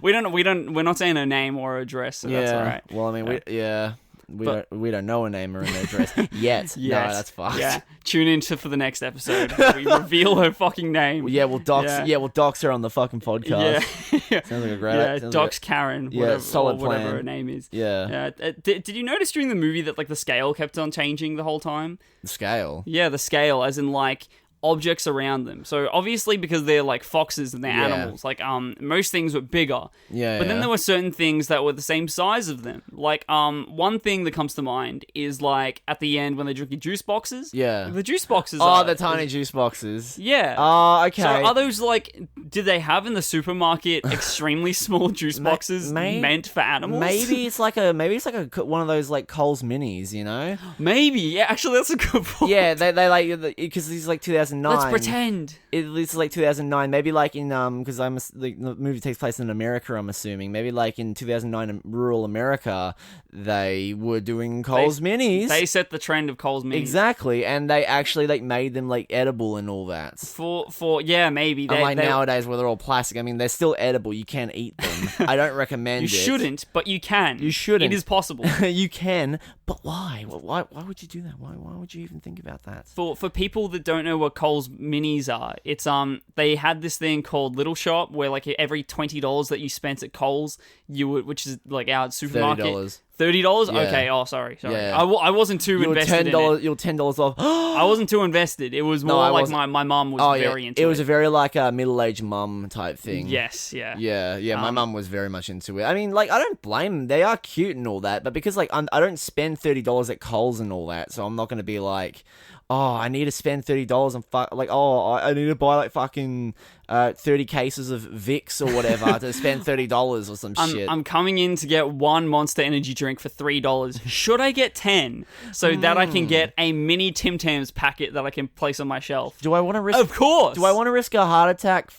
We're not saying her name or her address, so that's all right. Well, I mean, we don't know her name or her address yet. No, that's fucked. Yeah, tune in for the next episode where we reveal her fucking name. We'll dox her on the fucking podcast. Yeah. Sounds like a great idea. Dox Karen. Whatever plan. her name is. Yeah. Did you notice during the movie that like the scale kept on changing the whole time? The scale. Yeah, the scale, as in like objects around them. So obviously because they're like foxes and they're animals, like most things were bigger. But then there were certain things that were the same size of them. Like one thing that comes to mind is like at the end when they're drinking juice boxes. Yeah. The juice boxes the tiny juice boxes. Yeah. Oh, okay. So are those like, did they have in the supermarket extremely small juice boxes meant for animals? Maybe it's like one of those like Coles minis, you know? Maybe. Yeah, actually that's a good point. Yeah, they like, because these like 2009. Let's pretend. It's like 2009. Maybe like in because the movie takes place in America. I'm assuming maybe like in 2009 in rural America, they were doing Coles minis. They set the trend of Coles minis exactly, and they actually like made them like edible and all that. For maybe. Unlike nowadays where they're all plastic. I mean, they're still edible. You can eat them. I don't recommend it. You shouldn't, but you can. You shouldn't. It is possible. You can, but why? Why would you do that? Why would you even think about that? For people that don't know what Coles minis are, it's they had this thing called Little Shop where like every $20 that you spent at Coles, which is like our supermarket. $30? Yeah. Okay. Oh, sorry. Yeah. I wasn't too invested in it. You're $10 off. I wasn't too invested. It was more like my mum was very into it. It was a very like a middle-aged mum type thing. Yes. Yeah. Yeah. My mum was very much into it. I mean, like I don't blame them. They are cute and all that, but because like I don't spend $30 at Coles and all that, so I'm not going to be like, oh, I need to spend $30 and I need to buy like fucking 30 cases of Vicks or whatever to spend $30 or some shit. I'm coming in to get one Monster Energy drink for $3. Should I get 10 so that I can get a mini Tim Tams packet that I can place on my shelf? Do I want to risk? Of course. Do I want to risk a heart attack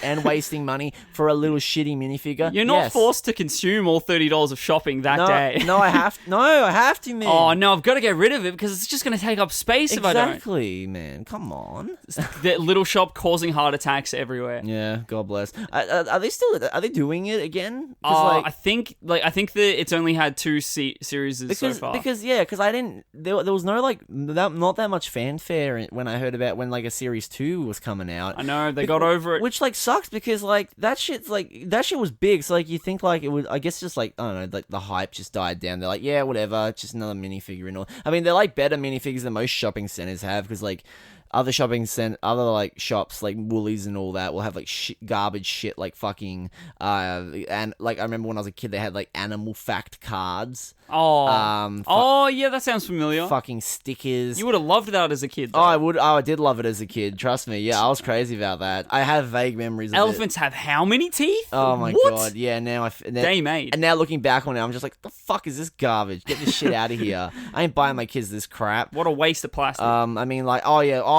and wasting money for a little shitty minifigure? You're not forced to consume all $30 of shopping that day. No, I have to, man. Oh no, I've got to get rid of it because it's just going to take up space if I don't. Exactly, man. Come on. The little shop causing heart attacks everywhere. Yeah, God bless. Are they doing it again? Like, I think that it's only had 2 series so far. Because I didn't. There was no like not that much fanfare when I heard about when like a series 2 was coming out. I know they got over it, which like sucks because like that shit was big. So like you think like it would. I guess just like I don't know, like the hype just died down. They're like, yeah, whatever, it's just another minifigure and all. I mean, they're like better minifigures than most shopping centers have because like. Other like shops like Woolies and all that will have like garbage shit like fucking and like I remember when I was a kid they had like animal fact cards. Oh yeah, that sounds familiar. Fucking stickers. You would have loved that as a kid, though. I did love it as a kid. Trust me. Yeah, I was crazy about that. I have vague memories of Elephants have how many teeth? Oh my god. Yeah, Day made. And now looking back on it, I'm just like, the fuck is this garbage? Get this shit out of here. I ain't buying my kids this crap. What a waste of plastic. I mean like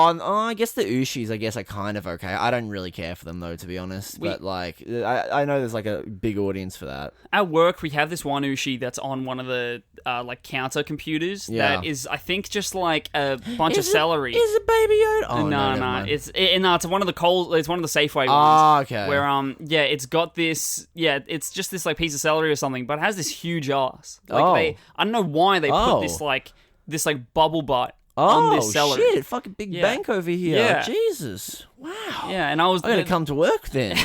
I guess the Ushis, I guess are kind of okay. I don't really care for them though, to be honest. But like, I know there's like a big audience for that. At work, we have this one Ushi that's on one of the like counter computers that is, I think, just like a bunch of celery. Is it Baby Yoda? Oh no, it's one of the It's one of the Safeway ones. Oh, okay. Where it's got this. Yeah, it's just this like piece of celery or something, but it has this huge ass. Like I don't know why they put this bubble butt. On this celery. Shit, fucking big bank over here. Yeah. Jesus. Wow. Yeah, and I gotta come to work then.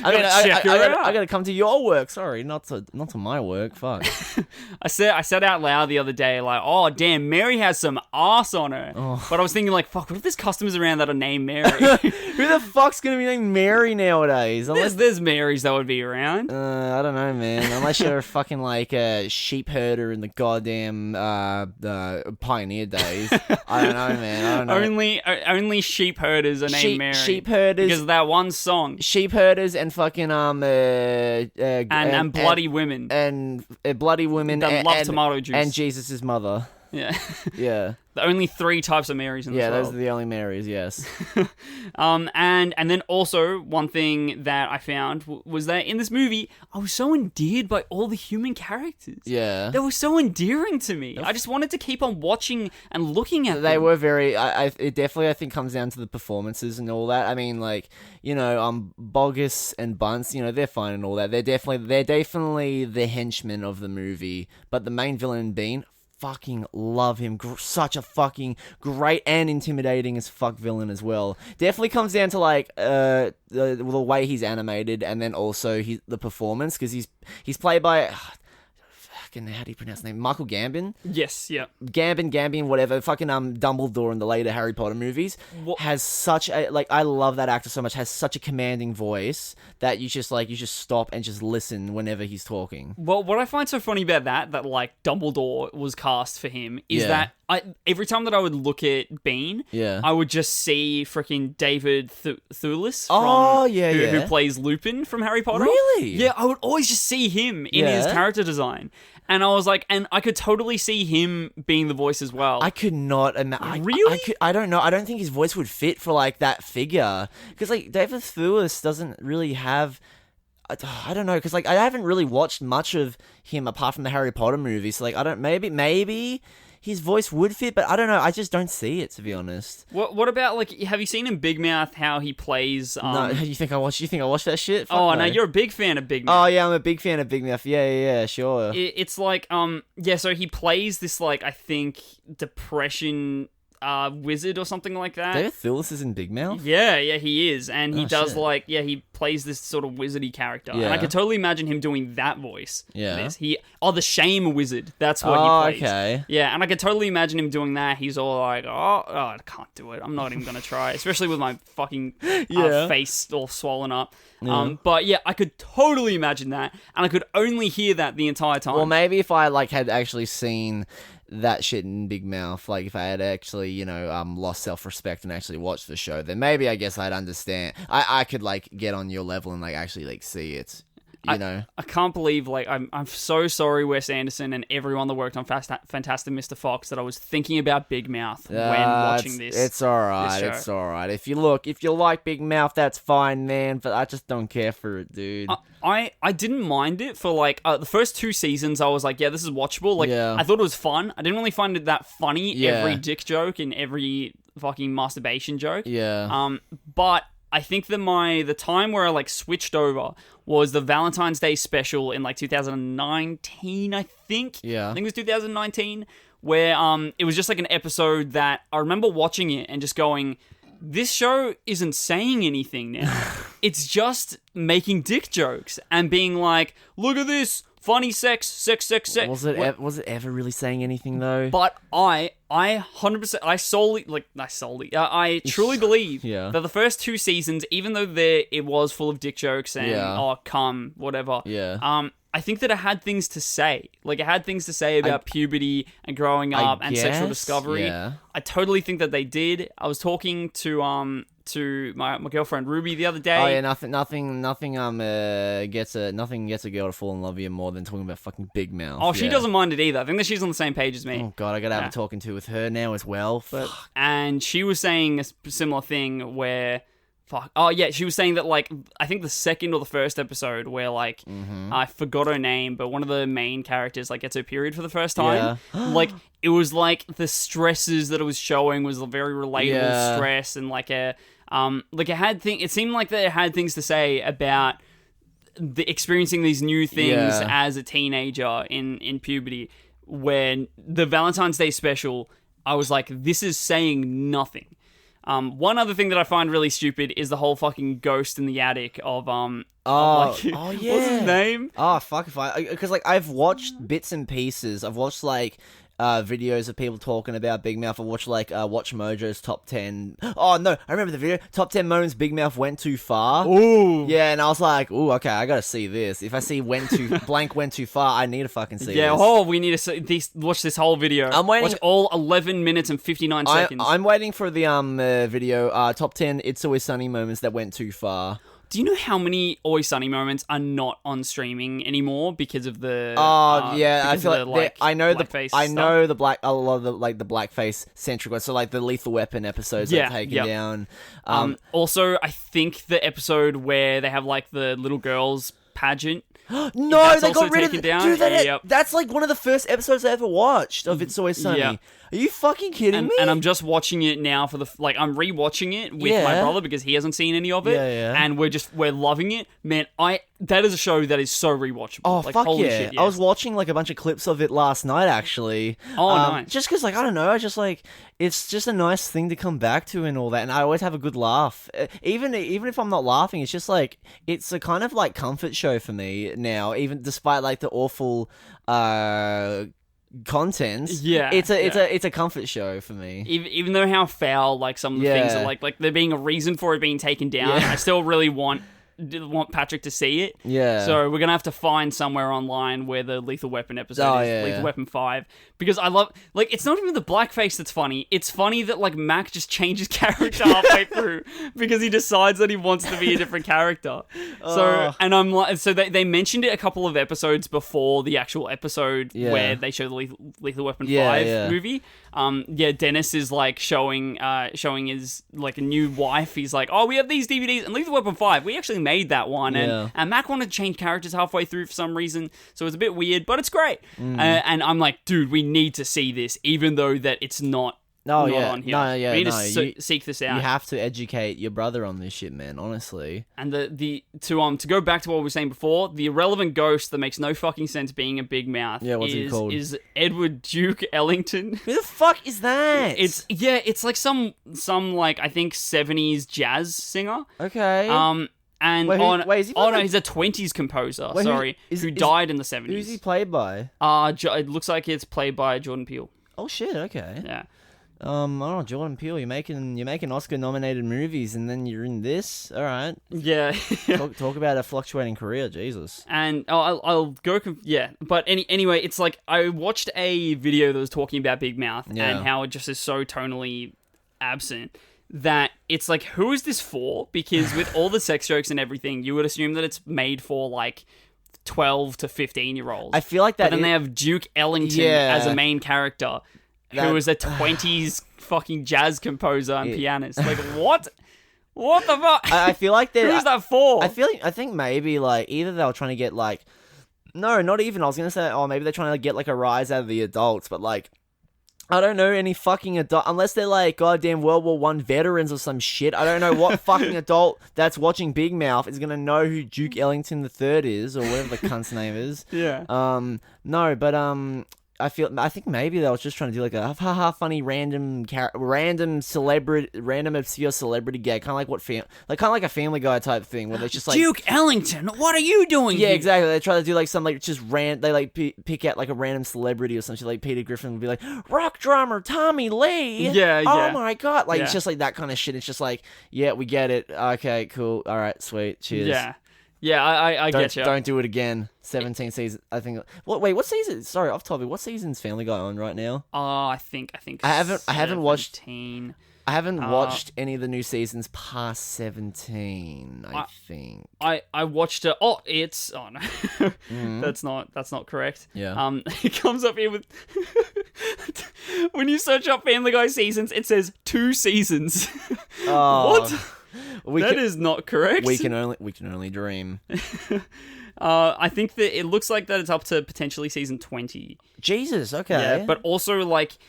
I gotta come to your work. Sorry, not to my work. Fuck. I said out loud the other day, like, oh damn, Mary has some ass on her. Oh. But I was thinking, like, fuck, what if there's customers around that are named Mary? Who the fuck's gonna be named Mary nowadays? There's Marys that would be around. I don't know, man. Unless you're a fucking like a sheep herder in the goddamn pioneer days. I don't know, man. I don't know. Only sheep herders are named Mary. Sheep herders because of that one song. Sheep herders and fucking and bloody women and bloody women that love tomato juice and Jesus' mother. Yeah, yeah. The only 3 types of Marys in this world. Yeah, those are the only Marys. Yes. And then also one thing that I found was that in this movie I was so endeared by all the human characters. Yeah, they were so endearing to me. I just wanted to keep on watching and looking at them. They were very. It definitely I think comes down to the performances and all that. I mean, like Bogus and Bunce, they're fine and all that. They're definitely the henchmen of the movie, but the main villain Bean. Fucking love him. Such a fucking great and intimidating as fuck villain as well. Definitely comes down to like the way he's animated and then also the performance because he's played by how do you pronounce his name? Michael Gambon? Yes, yeah. Gambon, whatever. Fucking Dumbledore in the later Harry Potter movies has such a I love that actor so much. Has such a commanding voice that you just stop and just listen whenever he's talking. Well, what I find so funny about that like Dumbledore was cast for him is that every time that I would look at Bean, I would just see freaking David Thewlis who plays Lupin from Harry Potter. Really? Yeah, I would always just see him in his character design. And I was like, and I could totally see him being the voice as well. I could not imagine. Really? I don't know. I don't think his voice would fit for like that figure. Because like David Thewlis doesn't really have. I don't know. Because like I haven't really watched much of him apart from the Harry Potter movies. So like I don't. Maybe his voice would fit, but I don't know. I just don't see it, to be honest. What about like? Have you seen in Big Mouth how he plays? No, you think I watched that shit? Fuck no, you're a big fan of Big Mouth. Oh yeah, I'm a big fan of Big Mouth. Yeah, sure. It's like so he plays this like I think depression wizard or something like that. David Thewlis is in Big Mouth? Yeah, he is. And he does shit. he plays this sort of wizardy character. Yeah. And I could totally imagine him doing that voice. Yeah. The shame wizard. That's what he plays. Okay. Yeah, and I could totally imagine him doing that. He's all like, I can't do it. I'm not even going to try. Especially with my fucking face all swollen up. Yeah. But yeah, I could totally imagine that. And I could only hear that the entire time. Well, maybe if I had actually seen that shit in Big Mouth, like if I had actually, lost self-respect and actually watched the show, then maybe I guess I'd understand. I could get on your level and actually see it. know. I can't believe, like, I'm so sorry, Wes Anderson and everyone that worked on Fantastic Mr. Fox, that I was thinking about Big Mouth when watching this. It's alright. It's alright. If you like Big Mouth, that's fine, man. But I just don't care for it, dude. I didn't mind it for, like, the first 2 seasons. I was like, yeah, this is watchable. Like, I thought it was fun. I didn't really find it that funny. Every dick joke and every fucking masturbation joke. Yeah. But I think that the time where I, like, switched over was the Valentine's Day special in, like, 2019, I think. Yeah. I think it was 2019, where it was just, like, an episode that I remember watching it and just going, this show isn't saying anything now. It's just making dick jokes and being like, look at this, funny sex. Was it ever really saying anything, though? But I 100%, I truly believe that the first 2 seasons, even though it was full of dick jokes and whatever. Yeah. I think that it had things to say. Like, it had things to say about puberty and growing up and sexual discovery. Yeah. I totally think that they did. I was talking to my girlfriend Ruby the other day. Oh yeah, nothing gets a girl to fall in love with you more than talking about fucking Big Mouth. Oh, she doesn't mind it either. I think that she's on the same page as me. Oh god, I gotta have a talking to with her now as well. And she was saying a similar thing where, she was saying that, like, I think the second or the first episode where, like, I forgot her name, but one of the main characters, like, gets her period for the first time. Like, it was like the stresses that it was showing was a very relatable stress, and like it seemed like that it had things to say about experiencing these new things as a teenager in puberty. When the Valentine's Day special, I was like, this is saying nothing. One other thing that I find really stupid is the whole fucking ghost in the attic of what's his name? Oh fuck, because like I've watched bits and pieces. I've watched like videos of people talking about Big Mouth. I watched like Watch Mojo's top 10. Oh no, I remember the video. Top 10 moments Big Mouth went too far. Ooh. Yeah, and I was like, ooh, okay, I gotta see this. If I see went too far, I need to fucking see this. We need to watch this whole video. I'm waiting. Watch all 11 minutes and 59 seconds. I'm waiting for the video. Top 10 It's Always Sunny moments that went too far. Do you know how many Always Sunny moments are not on streaming anymore because of the? I feel like I know the blackface centric ones. So like the Lethal Weapon episodes are taken down. Also, I think the episode where they have like the little girls pageant. No, they got rid of it. Down. Dude, that's like one of the first episodes I ever watched of It's Always Sunny. Yeah. Are you fucking kidding me? And I'm just watching it now I'm rewatching it with my brother because he hasn't seen any of it. And we're loving it. Man, that is a show that is so rewatchable. Oh, like, fuck holy yeah. shit, yes. I was watching like a bunch of clips of it last night actually. Oh, nice. Just because like, I don't know, I just like, it's just a nice thing to come back to and all that. And I always have a good laugh. Even if I'm not laughing, it's just like, it's a kind of like comfort show for me now, even despite like the awful, content. It's a comfort show for me. Even though how foul like some of the things are like there being a reason for it being taken down, I still really want Patrick to see it. Yeah. So we're gonna have to find somewhere online where the Lethal Weapon episode is. Lethal Weapon 5. Because I love, like, it's not even the blackface that's funny. It's funny that like Mac just changes character halfway through because he decides that he wants to be a different character. So and I'm like, so they mentioned it a couple of episodes before the actual episode where they show the Lethal Weapon 5 movie. Dennis is like showing his like a new wife. He's like, oh, we have these DVDs and Lethal Weapon 5. We actually made that one, and Mac wanted to change characters halfway through for some reason, so it's a bit weird, but it's great. And I'm like, dude, we need to see this, even though that it's not. On here. We need to seek this out. You have to educate your brother on this shit, man, honestly. And to go back to what we were saying before, the irrelevant ghost that makes no fucking sense being a Big Mouth what's he called? Is Edward Duke Ellington. Who the fuck is that? It's like some like, I think 70s jazz singer. Okay. And he's a 20s composer, who died in the 70s. Who's he played by? It looks like it's played by Jordan Peele. Oh shit, okay. Yeah. I don't know, Jordan Peele, you're making Oscar-nominated movies, and then you're in this. All right. Yeah. talk about a fluctuating career, Jesus. And I'll go. But anyway, it's like I watched a video that was talking about Big Mouth and how it just is so tonally absent that it's like, who is this for? Because with all the sex jokes and everything, you would assume that it's made for like 12 to 15-year-olds. I feel like that. But then they have Duke Ellington as a main character, who is a 20s fucking jazz composer and pianist. Like, what? What the fuck? I feel like they're... Who's that for? I think maybe, like, either they were trying to get, like... No, not even. I was going to say, maybe they're trying to get, like, a rise out of the adults, but, like... I don't know any fucking adult, unless they're like goddamn World War I veterans or some shit. I don't know what fucking adult that's watching Big Mouth is gonna know who Duke Ellington III is or whatever the cunt's name is. Yeah. No, but I think maybe they was just trying to do like a funny random obscure celebrity gag, kind of like a Family Guy type thing where they just like Duke Ellington, what are you doing? Yeah, here? exactly. They try to do like some like just they like pick out like a random celebrity or something. Like Peter Griffin would be like rock drummer Tommy Lee. Yeah. Oh my god, like it's just like that kind of shit. It's just like yeah, we get it. Okay, cool. All right, sweet. Cheers. Yeah. Yeah, I get you. Don't do it again. 17 seasons, I think. Wait, what season? Sorry, off topic. What season's Family Guy on right now? I think. I haven't watched. 17. I haven't watched any of the new seasons past 17. I think. I watched it. Oh, it's no. That's not correct. Yeah. It comes up here with when you search up Family Guy seasons, it says 2 seasons. Oh. What? That is not correct. We can only dream. I think that it looks like that it's up to potentially season 20. Jesus, okay. Yeah, but also like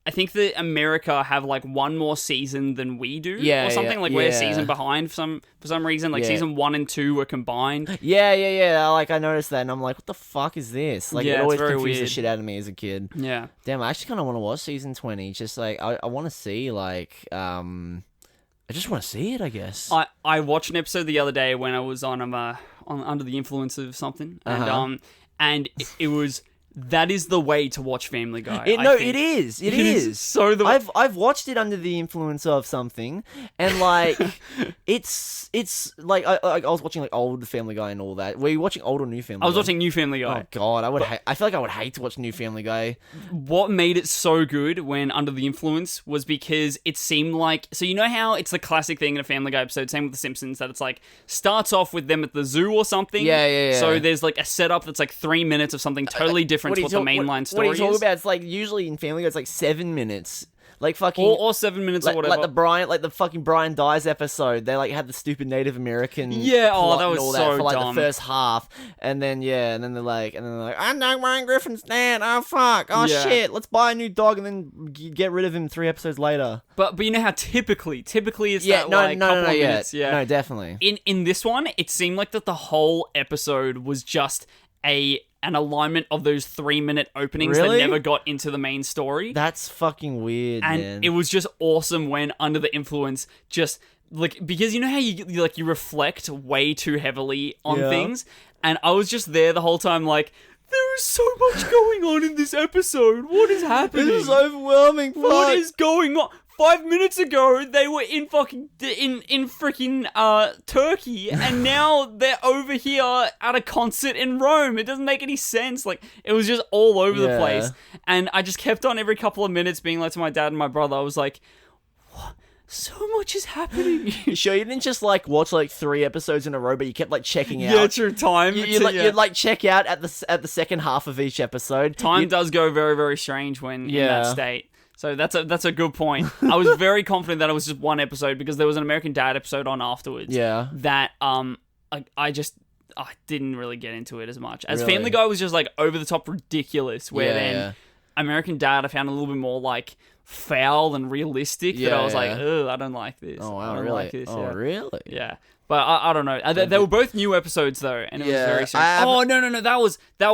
I think that America have like one more season than we do, or something. Like we're a season behind for some reason. Like season 1 and 2 were combined. Yeah. Like I noticed that, and I'm like, what the fuck is this? Like it always confused the shit out of me as a kid. Yeah. Damn, I actually kind of want to watch season 20. Just like I want to see like I just want to see it, I guess. I watched an episode the other day when I was on under the influence of something, and it was. That is the way to watch Family Guy. It is. It is. So I've watched it under the influence of something, and like it's like I was watching like old Family Guy and all that. Were you watching old or new Family Guy? I was watching new Family Guy. Oh god, I feel like I would hate to watch new Family Guy. What made it so good when under the influence was because it seemed like, so you know how it's the classic thing in a Family Guy episode, same with The Simpsons, that it's like starts off with them at the zoo or something. Yeah. So there's like a setup that's like 3 minutes of something totally different to what the mainline story is. What are you talking about? It's like usually in Family Guy it's like 7 minutes. Like fucking or 7 minutes or whatever. Like the fucking Brian Dies episode. They like had the stupid Native American that was all so that for like dumb. the first half, and then they're like I'm not Ryan Griffin's dad. Oh fuck. Oh shit. Let's buy a new dog and then get rid of him 3 episodes later. But you know how typically it's couple of minutes. Yeah, no, definitely. In this one, it seemed like that the whole episode was just an alignment of those 3-minute openings that never got into the main story. That's fucking weird, and man. It was just awesome when under the influence, just like, because you know how you reflect way too heavily on things, and I was just there the whole time like, there is so much going on in this episode. What is happening? This is overwhelming. Fuck. What is going on? 5 minutes ago, they were in freaking Turkey, and now they're over here at a concert in Rome. It doesn't make any sense. Like, it was just all over the place. And I just kept on every couple of minutes being like to my dad and my brother, I was like, what? So much is happening. Sure, you didn't just like watch like 3 episodes in a row, but you kept like checking out. Yeah, true. Time. You'd like check out at the second half of each episode. Time does go very, very strange when in that state. So that's a good point. I was very confident that it was just one episode because there was an American Dad episode on afterwards. Yeah. That I didn't really get into it as much. As Family Guy was just like over the top ridiculous, where then American Dad I found a little bit more like foul and realistic. That I was like, ugh, I don't like this. Oh wow, I don't really? like this. Oh really? Yeah. But I don't know. They were both new episodes though, and it was very strange. Oh no, that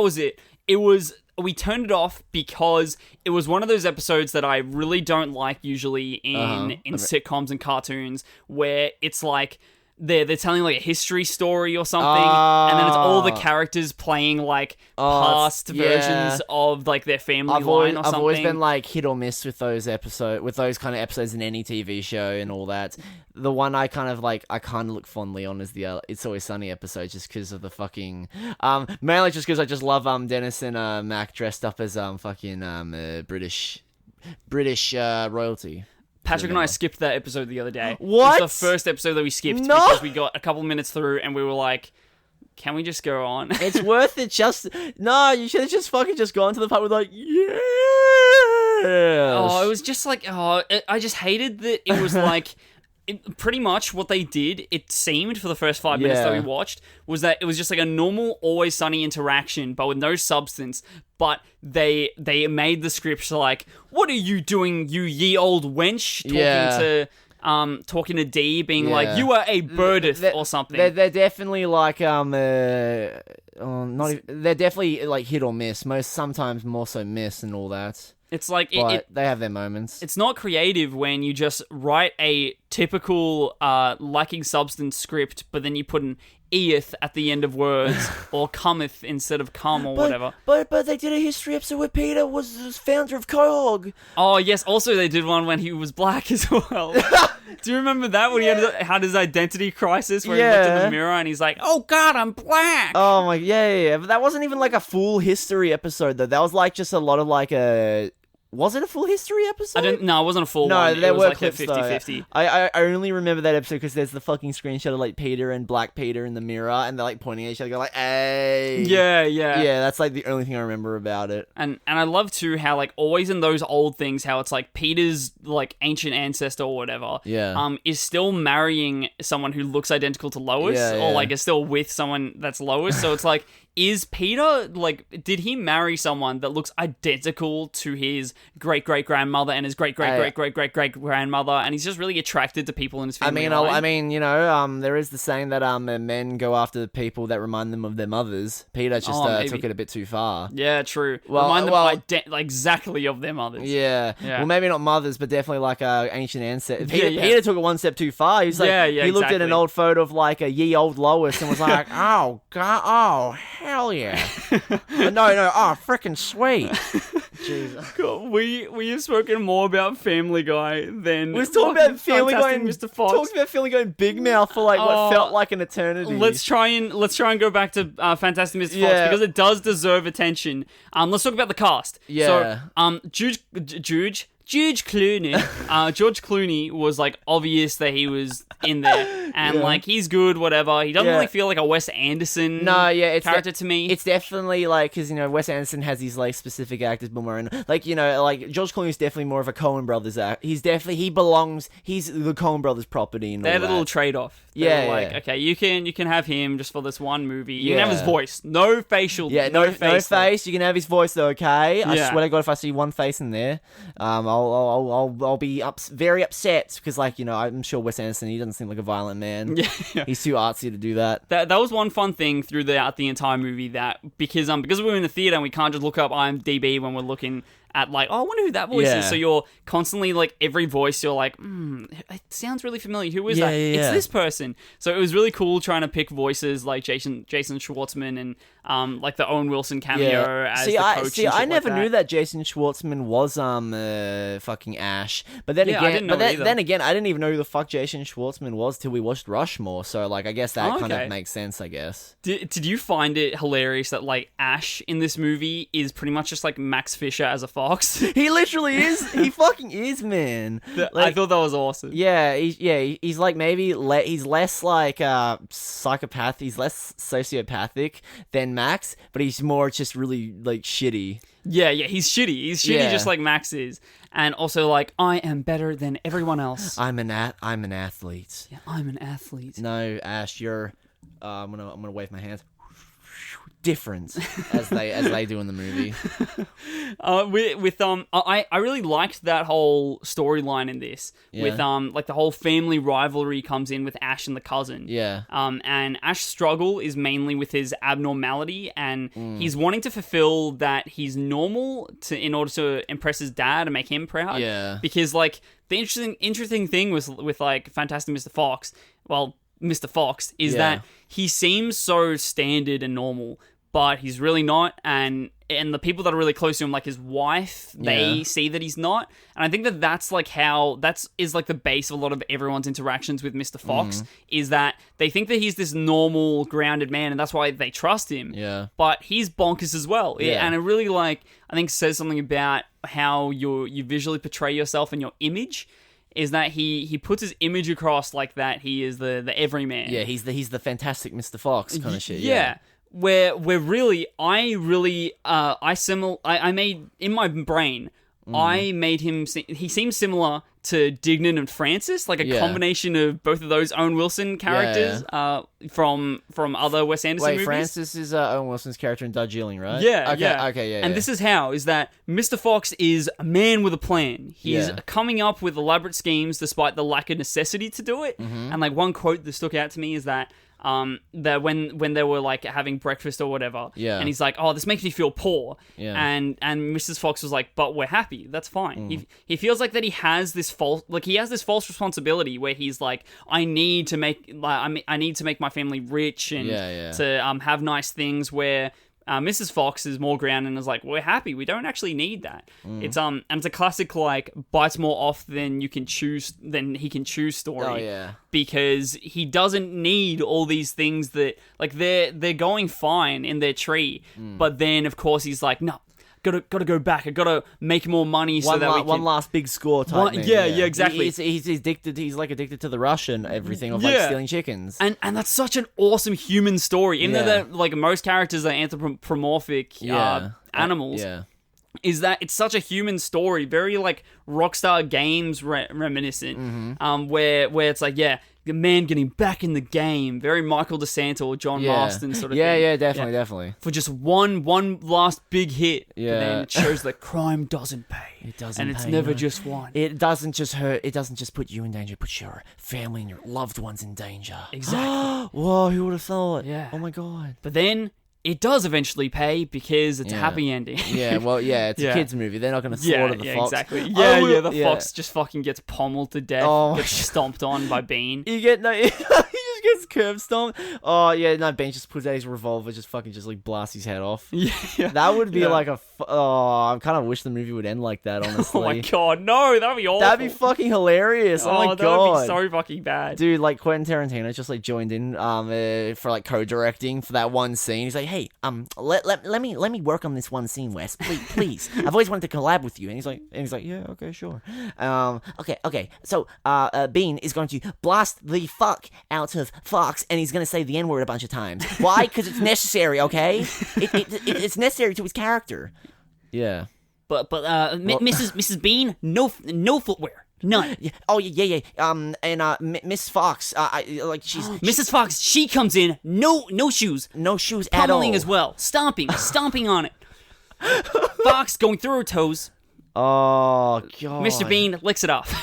was it. It was. We turned it off because it was one of those episodes that I really don't like usually in sitcoms and cartoons, where it's like they're telling like a history story or something, and then it's all the characters playing like past versions of like their family line or something. I've always been like hit or miss with those kind of episodes in any TV show and all that. The one I kind of look fondly on is the It's Always Sunny episode, just because of the fucking mainly just because I just love Dennis and Mac dressed up as fucking British royalty. Patrick and I skipped that episode the other day. What? It was the first episode that we skipped because we got a couple minutes through and we were like, can we just go on? It's worth it. No, you should have just fucking just gone to the part with like, yeah. Oh, it was just like, I just hated that it was like, pretty much what they did, it seemed for the first 5 minutes that we watched, was that it was just like a normal Always Sunny interaction, but with no substance. But they made the scripts like, what are you doing, you ye old wench? Talking to Dee, being like, you are a birdeth or something. They're definitely like they're definitely like hit or miss. Sometimes more so miss and all that. It's like they have their moments. It's not creative when you just write a typical lacking substance script, but then you put an eeth at the end of words or cometh instead of come or whatever. But they did a history episode where Peter was the founder of Quahog. Oh yes, also they did one when he was black as well. Do you remember that when he had his identity crisis where he looked in the mirror and he's like, "Oh God, I'm black." Oh my, yeah. But that wasn't even like a full history episode though. That was like just a lot of like a. Was it a full history episode? No, it wasn't a full one. No, there was were like clips, a 50-50. I only remember that episode because there's the fucking screenshot of like Peter and Black Peter in the mirror, and they're like pointing at each other, go like, "Hey." Yeah. That's like the only thing I remember about it. And I love too how like always in those old things, how it's like Peter's like ancient ancestor or whatever, is still marrying someone who looks identical to Lois, or like is still with someone that's Lois. So it's like, is Peter, like, did he marry someone that looks identical to his great-great-grandmother and his great-great-great-great-great-grandmother, and he's just really attracted to people in his family line? I mean, you know, there is the saying that men go after the people that remind them of their mothers. Peter just took it a bit too far. Yeah, true. Remind them exactly of their mothers. Yeah. Well, maybe not mothers, but definitely like ancient ancestors. Peter took it one step too far. He was like, he looked at an old photo of like a ye old Lois and was like, "Oh God, oh hell yeah, no, oh freaking sweet." Jesus. God, we have spoken more about Family Guy than we've talked about Family Guy and Mr. Fox. Talked about Family Guy and Big Mouth for like what felt like an eternity. Let's try and go back to Fantastic Mr. Fox because it does deserve attention. Let's talk about the cast. Yeah. So, George Clooney was like obvious that he was in there, and like he's good, whatever. He doesn't really feel like a Wes Anderson character to me. It's definitely like, because you know Wes Anderson has these like specific actors, but more in like, you know, like George Clooney is definitely more of a Coen Brothers act. He's the Coen Brothers property. And they had a little trade off. Okay, you can have him just for this one movie. You can have his voice, no facial. Yeah, no face. You can have his voice though. Okay, I swear to God, if I see one face in there, I'll be very upset because, like, you know, I'm sure Wes Anderson, he doesn't seem like a violent man. Yeah. He's too artsy to do that. That was one fun thing throughout the entire movie, that because we're in the theater and we can't just look up IMDb when we're looking at like, oh, I wonder who that voice is. So you're constantly like, every voice you're like, it sounds really familiar. Who is that? It's this person. So it was really cool trying to pick voices like Jason Schwartzman and like the Owen Wilson cameo as the coach. I never knew that Jason Schwartzman was fucking Ash. But then again, I didn't even know who the fuck Jason Schwartzman was till we watched Rushmore. So like, I guess that kind of makes sense. I guess. Did you find it hilarious that like Ash in this movie is pretty much just like Max Fisher as a fox? He literally is. He fucking is, man. I thought that was awesome. Yeah, he's like maybe he's less like psychopath. He's less sociopathic than Max, but he's more just really like shitty. Yeah, he's shitty. He's shitty just like Max is. And also like, I am better than everyone else. I'm an athlete. Yeah, I'm an athlete. No, Ash, you're I'm gonna wave my hands. Different as they do in the movie. I really liked that whole storyline in this. With like the whole family rivalry comes in with Ash and the cousin. Yeah. And Ash's struggle is mainly with his abnormality, and he's wanting to fulfill that he's normal in order to impress his dad and make him proud. Yeah. Because like the interesting thing with like Fantastic Mr. Fox, Mr. Fox, is that he seems so standard and normal, but he's really not, and the people that are really close to him, like his wife, they see that he's not, and I think that's like is like the base of a lot of everyone's interactions with Mr. Fox, is that they think that he's this normal, grounded man, and that's why they trust him. Yeah. But he's bonkers as well, and it really like I think says something about how you visually portray yourself and your image. is that he puts his image across like that he is the everyman. Yeah, he's the fantastic Mr. Fox kind of shit. Yeah. Where really I made in my brain I made him he seems similar to Dignan and Francis, like a combination of both of those Owen Wilson characters from other Wes Anderson movies. Francis is Owen Wilson's character in Darjeeling, right? Yeah, Okay, And this is how, is that Mr. Fox is a man with a plan. He's coming up with elaborate schemes despite the lack of necessity to do it. And like one quote that stuck out to me is that that when they were like having breakfast or whatever, and he's like, "Oh, this makes me feel poor," and Mrs. Fox was like, "But we're happy. That's fine." He feels like that he has this false responsibility where he's like, "I need to make my family rich and to have nice things." Where Mrs. Fox is more grounded and is like, "We're happy. We don't actually need that." It's and it's a classic like bites more off than he can choose story. Oh yeah. Because he doesn't need all these things that like they're going fine in their tree, but then of course he's like, "No, gotta go back. I gotta make more money so that we can..." One last big score type thing. Yeah, exactly. He's addicted. He's like addicted to the rush and everything of like stealing chickens. And that's such an awesome human story. Even though like most characters are anthropomorphic animals. Is that it's such a human story, very like Rockstar Games reminiscent, where it's like, the man getting back in the game, very Michael DeSanto or John Marston sort of thing. Yeah, definitely. For just one last big hit, but then it shows that crime doesn't pay. It doesn't, and it's never just one. It doesn't just hurt. It doesn't just put you in danger. It puts your family and your loved ones in danger. Exactly. Whoa, who would have thought? Yeah. Oh my god. But then it does eventually pay because it's a happy ending. It's a kids movie. They're not going to slaughter the fox. Exactly. The fox just fucking gets pommeled to death. Gets stomped on by Bean. He just gets curb stomped. Oh yeah, no. Bean just pulls out his revolver, just like blasts his head off. Yeah. That would be like a. I kind of wish the movie would end like that. Honestly. Oh my god, no, that'd be awful. That'd be fucking hilarious. Oh my god, that would be so fucking bad, dude. Like Quentin Tarantino just like joined in for like co-directing for that one scene. He's like, hey, let me work on this one scene, Wes. Please. I've always wanted to collab with you. And he's like, yeah, okay, sure. Okay. So, Bean is going to blast the fuck out of Fox, and he's going to say the N-word a bunch of times. Why? Because it's necessary. Okay, it's necessary to his character. Yeah. But Mrs. Bean, no footwear. None. Oh yeah. And Miss Fox, she's Mrs. Fox. She comes in, no shoes, at all. Pummeling as well, stomping on it. Fox going through her toes. Oh god. Mr. Bean licks it off.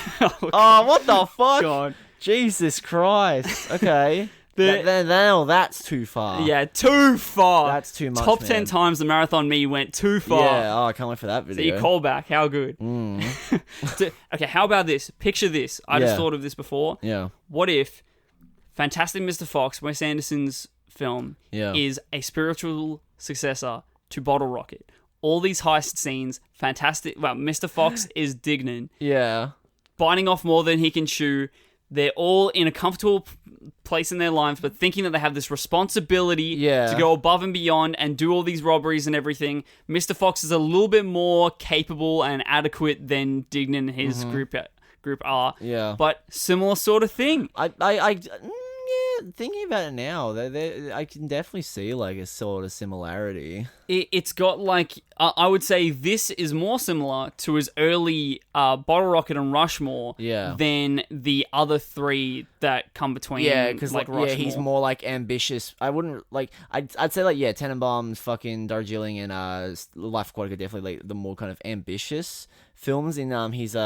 Oh, what the fuck? God. Jesus Christ. Okay. That's too far. Yeah, too far. That's too much. Top 10 times the marathon me went too far. Yeah, I can't wait for that video. So you call back, how good. Okay, how about this? Picture this. I just thought of this before. Yeah. What if Fantastic Mr. Fox, Wes Anderson's film, is a spiritual successor to Bottle Rocket? All these heist scenes, fantastic. Well, Mr. Fox is Dignan. Yeah. Biting off more than he can chew. They're all in a comfortable place in their lives, but thinking that they have this responsibility to go above and beyond and do all these robberies and everything. Mr. Fox is a little bit more capable and adequate than Dignan and his group are. Yeah. But similar sort of thing. Thinking about it now, I can definitely see like a sort of similarity. It's got like I would say this is more similar to his early Bottle Rocket and Rushmore than the other three that come between. Yeah, because like he's more like ambitious. I wouldn't like. I'd say like Tenenbaum's fucking Darjeeling and Life Aquatic are definitely like the more kind of ambitious films in his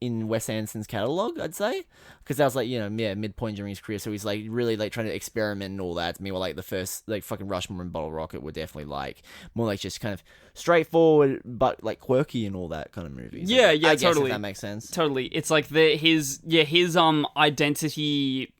in Wes Anderson's catalog, I'd say, because that was like midpoint during his career, so he's like really like trying to experiment and all that. Meanwhile, like the first like fucking Rushmore and Bottle Rocket were definitely like more like just kind of straightforward but like quirky and all that kind of movies. Yeah, I guess totally. If that makes sense. Totally, it's like his identity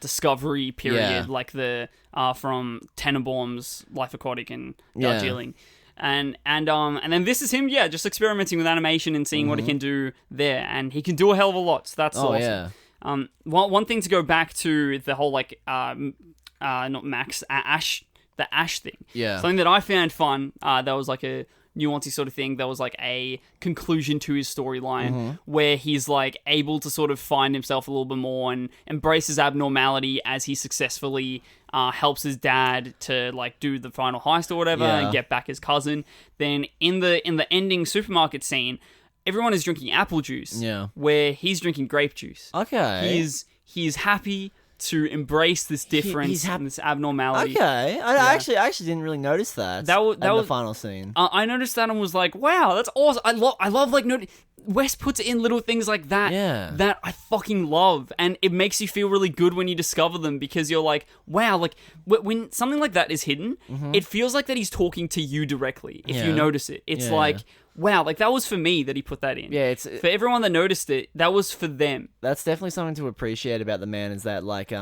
discovery period, like the from Tenenbaum's Life Aquatic and Darjeeling. And then this is him, just experimenting with animation and seeing what he can do there, and he can do a hell of a lot. So that's awesome. Yeah. One thing to go back to the whole like not Max Ash ash thing. Yeah. Something that I found fun. That was like a nuancey sort of thing. That was like a conclusion to his storyline where he's like able to sort of find himself a little bit more and embrace his abnormality as he successfully helps his dad to like do the final heist or whatever and get back his cousin. Then in the ending supermarket scene, everyone is drinking apple juice. Yeah. Where he's drinking grape juice. Okay. He's happy to embrace this difference and this abnormality. Okay, I actually didn't really notice that. That was the final scene. I noticed that and was like, wow, that's awesome. I love like Wes puts in little things like that. Yeah. That I fucking love, and it makes you feel really good when you discover them because you're like, wow, like when something like that is hidden, it feels like that he's talking to you directly. If you notice it, it's like. Wow, like that was for me that he put that in. Yeah, it's for everyone that noticed it. That was for them. That's definitely something to appreciate about the man. Is that like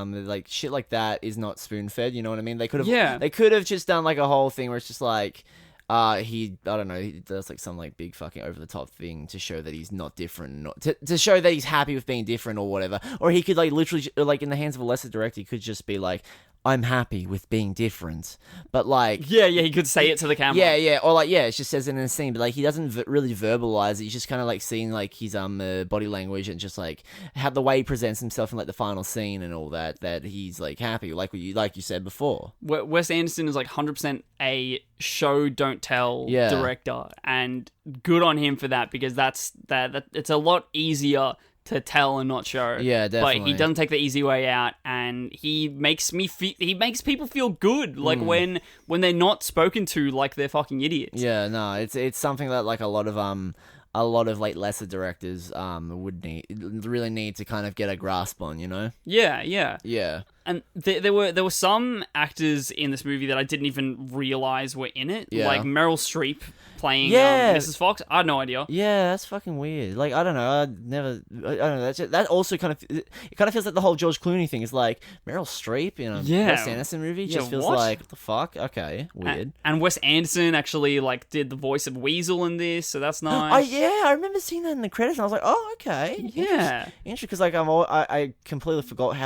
shit like that is not spoon fed. You know what I mean? They could have just done like a whole thing where it's just like he does like some like big fucking over the top thing to show that he's not different, to show that he's happy with being different or whatever. Or he could like literally like in the hands of a lesser director, he could just be like, I'm happy with being different, but like he could say it to the camera. Or like it just says it in a scene, but like he doesn't really verbalize it. He's just kind of like seeing like his body language and just like how the way he presents himself in like the final scene and all that he's like happy, like you said before. Wes Anderson is like 100% a show don't tell director, and good on him for that because that it's a lot easier to tell and not show. Yeah, definitely. But he doesn't take the easy way out, and he makes people feel good, like when they're not spoken to like they're fucking idiots. Yeah, no, it's something that like a lot of like lesser directors would really need to kind of get a grasp on, you know? Yeah. And there were some actors in this movie that I didn't even realize were in it, like Meryl Streep playing Mrs. Fox. I had no idea. Yeah, that's fucking weird. Like I don't know, I don't know. That also kind of feels like the whole George Clooney thing is like Meryl Streep in a Wes Anderson movie just feels like what the fuck? Okay, weird. And Wes Anderson actually like did the voice of Weasel in this, so that's nice. I remember seeing that in the credits, and I was like, oh, okay, interesting. Because like I completely forgot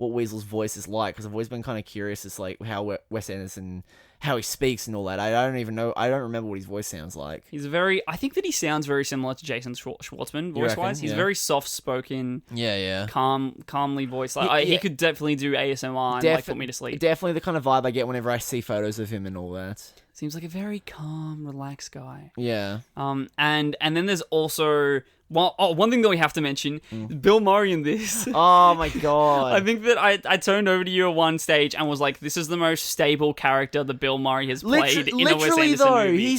what Weasel's voice is like, because I've always been kind of curious as like how Wes Anderson, how he speaks and all that. I don't remember what his voice sounds like. I think that he sounds very similar to Jason Schwartzman voice-wise. He's very soft-spoken, calmly voiced. Like, he could definitely do ASMR and like put me to sleep. Definitely the kind of vibe I get whenever I see photos of him and all that. Seems like a very calm, relaxed guy. Yeah. And then there's also one thing that we have to mention, Bill Murray in this. Oh my god. I think that I turned over to you at one stage and was like, this is the most stable character that Bill Murray has played in a Wes Anderson movie.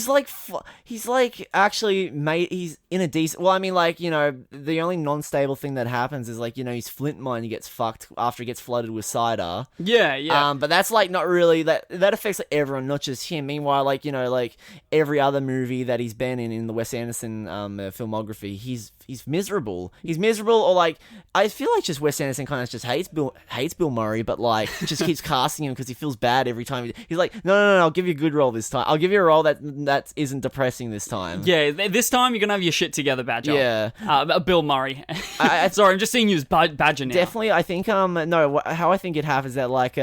He's like actually made, he's in a decent, well I mean like, you know, the only non-stable thing that happens is like, you know, his flint mine gets fucked after he gets flooded with cider. Yeah. But that's like not really, that affects like everyone, not just him. Meanwhile, like, you know, like every other movie that he's been in the Wes Anderson filmography, he's miserable. He's miserable, or like I feel like just Wes Anderson kind of just hates Bill Murray, but like just keeps casting him because he feels bad every time. He's like, no, I'll give you a good role this time. I'll give you a role that isn't depressing this time. Yeah, this time you're gonna have your shit together, Badger. Yeah, Bill Murray. Sorry, I'm just seeing you as Badger now. Definitely, I think how I think it happens that like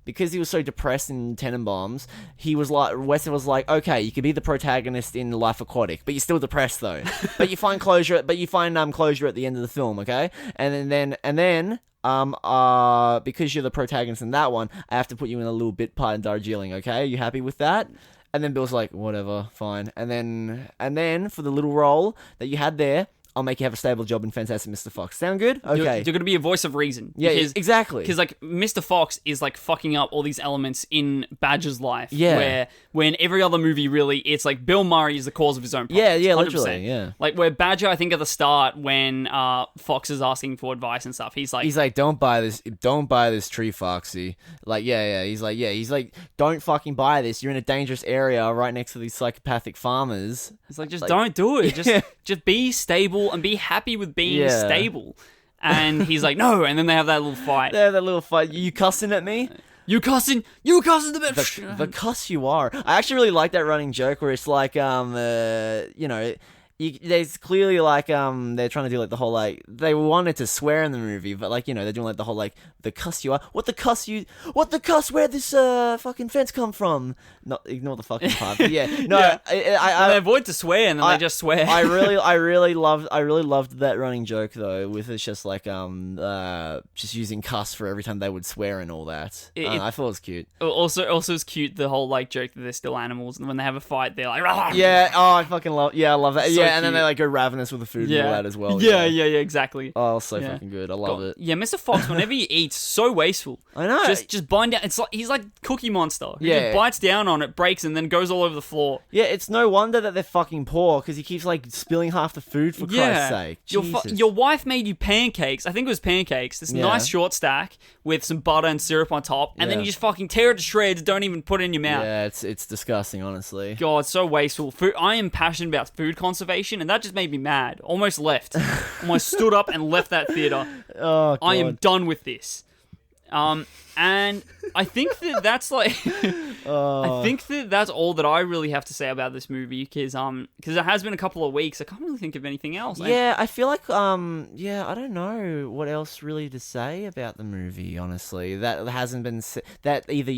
because he was so depressed in Tenenbaums, Wes was like, okay, you could be the protagonist in Life Aquatic, but you're still depressed though. But you find closure at the end of the film, okay? And then because you're the protagonist in that one, I have to put you in a little bit part in Darjeeling, okay? Are you happy with that? And then Bill's like, whatever, fine. And then for the little role that you had there, I'll make you have a stable job in Fantastic Mr. Fox. Sound good? Okay. You're going to be a voice of reason. Yeah, exactly. Because, like, Mr. Fox is, like, fucking up all these elements in Badger's life. Yeah. Where when every other movie, really, it's like Bill Murray is the cause of his own problems. Yeah, 100%. literally, yeah. Like, where Badger, I think, at the start, when Fox is asking for advice and stuff, he's like, don't buy this tree, Foxy. Like, he's like, don't fucking buy this. You're in a dangerous area right next to these psychopathic farmers. It's like, don't do it. Just be stable and be happy with being stable. And he's like, no. And then they have that little fight. You cussing at me? You cussing the bitch. The cuss you are. I actually really like that running joke where it's like, you know, there's clearly like they're trying to do like the whole like they wanted to swear in the movie, but like they're doing like the whole like the cuss you are. What the cuss? Where'd this fucking fence come from? Not ignore the fucking part. But yeah, no, Yeah. I they avoid to swear and then they just swear. I really loved that running joke though, with it's just like just using cuss for every time they would swear and all that. I thought it was cute. Also, it's cute the whole like joke that they're still animals, and when they have a fight, they're like, "Rah!" Yeah. Oh, I fucking love. Yeah, I love that. So yeah, and then cute. they like go ravenous with the food and all that as well. Yeah, exactly. Oh, so fucking good. I love it. Yeah, Mr. Fox, whenever he eats, so wasteful. I know. Just bind down. It's like he's like Cookie Monster. He Yeah. just bites down on it, breaks, and then goes all over the floor. Yeah, it's no wonder that they're fucking poor because he keeps like spilling half the food for Christ's sake. Your wife made you pancakes. I think it was pancakes. This nice short stack with some butter and syrup on top, and then you just fucking tear it to shreds. Don't even put it in your mouth. Yeah, it's disgusting, honestly. God, so wasteful. Food. I am passionate about food conservation, and that just made me mad. Almost left. Almost stood up and left that theater. Oh, God. I am done with this. And I think that that's like, I think that that's all that I really have to say about this movie because it has been a couple of weeks. I can't really think of anything else. Yeah, I feel like I don't know what else really to say about the movie. Honestly, that hasn't been that either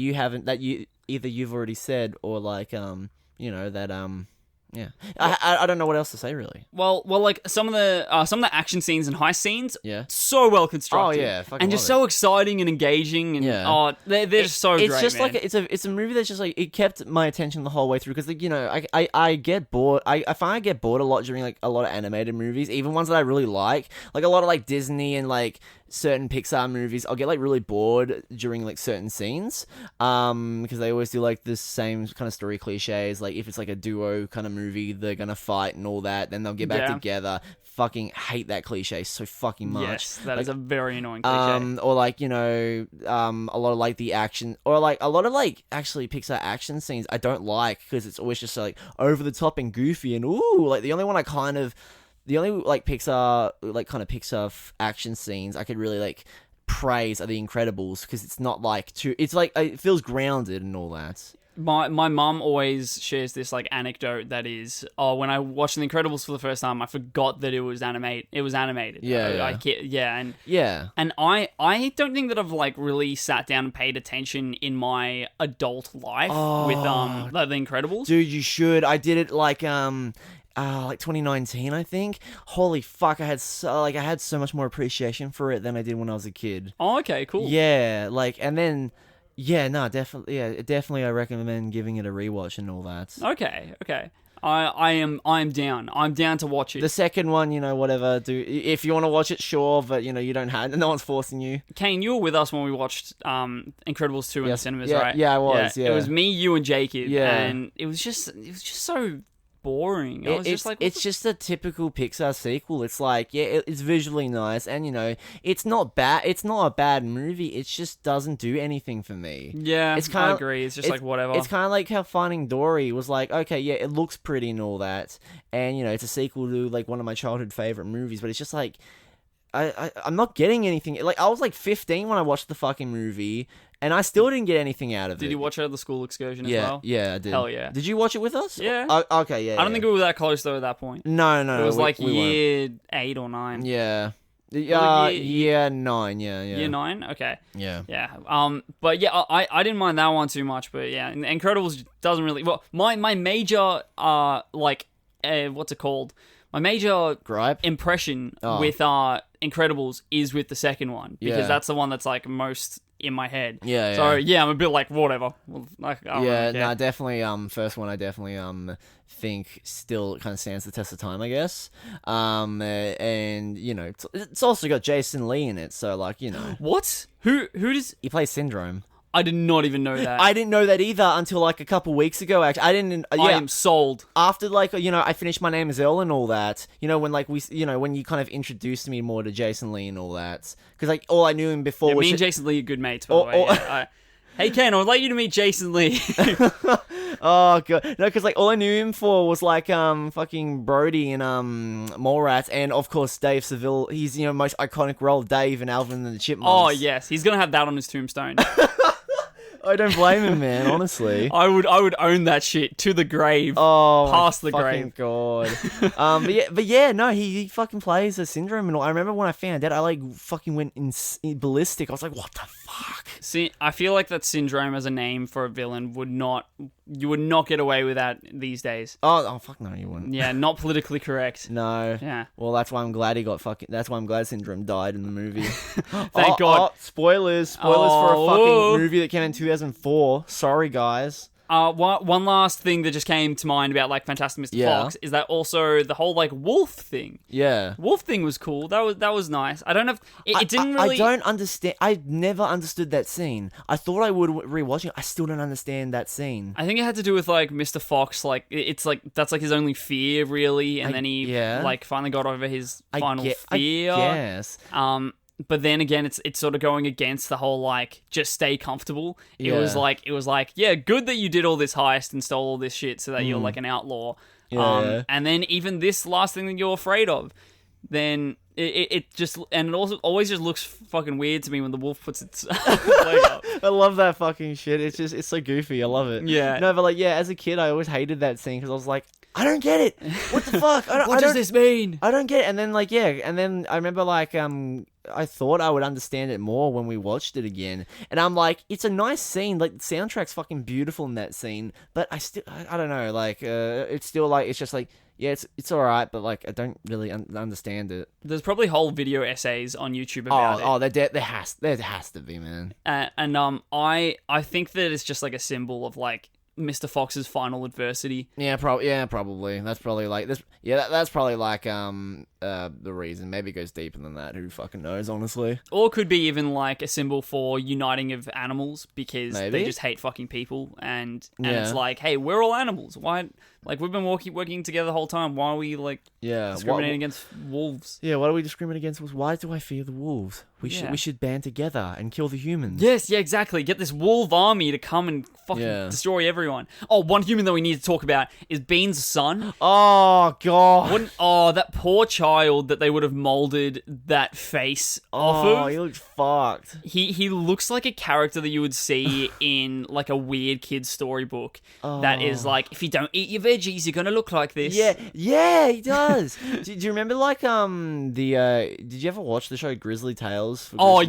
you've already said or like that. Yeah, I don't know what else to say really. Well, like some of the action scenes and heist scenes, so well constructed. Oh yeah, and just so exciting and engaging, and they're just so great. It's just man. like it's a movie that's just like it kept my attention the whole way through because like I get bored. I find I get bored a lot during like a lot of animated movies, even ones that I really like a lot of like Disney and like certain Pixar movies. I'll get like really bored during like certain scenes because they always do like the same kind of story cliches. Like if it's like a duo kind of movie, they're gonna fight and all that, then they'll get back together. Fucking hate that cliche so fucking much. Yes, that is a very annoying cliche. Or like a lot of like the action, or like a lot of like actually Pixar action scenes I don't like because it's always just like over the top and goofy and ooh, like the only Pixar action scenes I could really like praise are The Incredibles because it's not like too. It's like it feels grounded and all that. My mum always shares this like anecdote that is, when I watched The Incredibles for the first time, I forgot that it was animated. And I don't think that I've like really sat down and paid attention in my adult life with The Incredibles. Dude, you should. I did it like 2019, I think. Holy fuck, I had so much more appreciation for it than I did when I was a kid. Oh, okay, cool. Yeah, like, and then, yeah, no, definitely I recommend giving it a rewatch and all that. Okay. I'm down. I'm down to watch it. The second one, whatever, if you want to watch it, sure, but, you don't have, no one's forcing you. Kane, you were with us when we watched Incredibles 2 in the cinemas, right? Yeah, I was, yeah. It was me, you, and Jacob, yeah. and it was just so boring. It's just a typical Pixar sequel. It's like, it's visually nice, and it's not bad. It's not a bad movie. It just doesn't do anything for me. Yeah, I agree. It's just like whatever. It's kind of like how Finding Dory was like, okay, yeah, it looks pretty and all that, and it's a sequel to like one of my childhood favorite movies, but it's just like, I'm not getting anything. Like I was like 15 when I watched the fucking movie. And I still didn't get anything out of it. Did you watch it at the school excursion as well? Yeah, I did. Hell yeah. Did you watch it with us? Yeah. Okay, yeah. I don't think we were that close, though, at that point. No. It was like year 8 or 9. Yeah. Year 9, yeah. Year 9? Okay. Yeah. Yeah. But yeah, I didn't mind that one too much, but yeah, Incredibles doesn't really... Well, my major, what's it called? My major gripe impression with Incredibles is with the second one, because that's the one that's like most in my head. Yeah. So yeah, I'm a bit like whatever. Definitely. First one, I definitely think still kind of stands the test of time, I guess. And it's also got Jason Lee in it, so like What? Who does he play? Syndrome. I did not even know that. I didn't know that either until like a couple weeks ago. Actually, I didn't. I am sold. After like I finished My Name Is Earl and all that. When like when you kind of introduced me more to Jason Lee and all that, because like all I knew him before. Was me and Jason Lee are good mates, by the way. Hey Ken, I would like you to meet Jason Lee. Oh god, no, because like all I knew him for was like fucking Brody in Mallrats, and of course Dave Seville. He's most iconic role, Dave in Alvin and the Chipmunks. Oh yes, he's gonna have that on his tombstone. I don't blame him, man. Honestly, I would own that shit to the grave. Oh, past my the grave. God. but yeah, no, he fucking plays a Syndrome, and all. I remember when I found out, I like fucking went ballistic. I was like, what the fuck? See, I feel like that Syndrome as a name for a villain you would not get away with that these days. Oh fuck no, you wouldn't. Yeah, not politically correct. No. Yeah. Well, that's why I'm glad that's why I'm glad Syndrome died in the movie. Thank God. Spoilers for a fucking movie that came out in 2004. Sorry, guys. One last thing that just came to mind about like Fantastic Mr. Fox is that also the whole like wolf thing. Yeah, wolf thing was cool. That was nice. I don't know. It didn't really. I don't understand. I never understood that scene. I thought I would rewatching it. I still don't understand that scene. I think it had to do with like Mr. Fox. Like it's like that's like his only fear really, and then he like finally got over his final fear. I guess. But then again, it's sort of going against the whole like just stay comfortable. It was like yeah, good that you did all this heist and stole all this shit so that you're like an outlaw. And then even this last thing that you're afraid of, then it just and it also always just looks fucking weird to me when the wolf puts its leg up. I love that fucking shit. It's so goofy. I love it. Yeah. No, but like as a kid, I always hated that scene because I was like, I don't get it. What the fuck? What does this mean? I don't get it. And then and then I remember like I thought I would understand it more when we watched it again. And I'm like, it's a nice scene. Like the soundtrack's fucking beautiful in that scene. But I don't know. Like it's still like it's just like yeah, it's all right. But like I don't really understand it. There's probably whole video essays on YouTube about it. Oh, there has to be, man. And I think that it's just like a symbol of like Mr. Fox's final adversity. Yeah, probably. That's probably like this. Yeah, that's probably like the reason. Maybe it goes deeper than that. Who fucking knows, honestly. Or it could be even like a symbol for uniting of animals because they just hate fucking people and it's like, hey, we're all animals. Why? Like we've been working together the whole time. Why are we like discriminating against wolves? Yeah, why do we discriminate against wolves? Why do I fear the wolves? We should band together and kill the humans. Yes, yeah, exactly. Get this wolf army to come and fucking destroy everyone. Oh, one human that we need to talk about is Bean's son. Oh god. That poor child that they would have molded that face off of. Oh, he looks fucked. He looks like a character that you would see in like a weird kid's storybook that is like, if you don't eat your veggies, you're gonna look like this. Yeah, he does. do you remember like did you ever watch the show Grizzly Tales?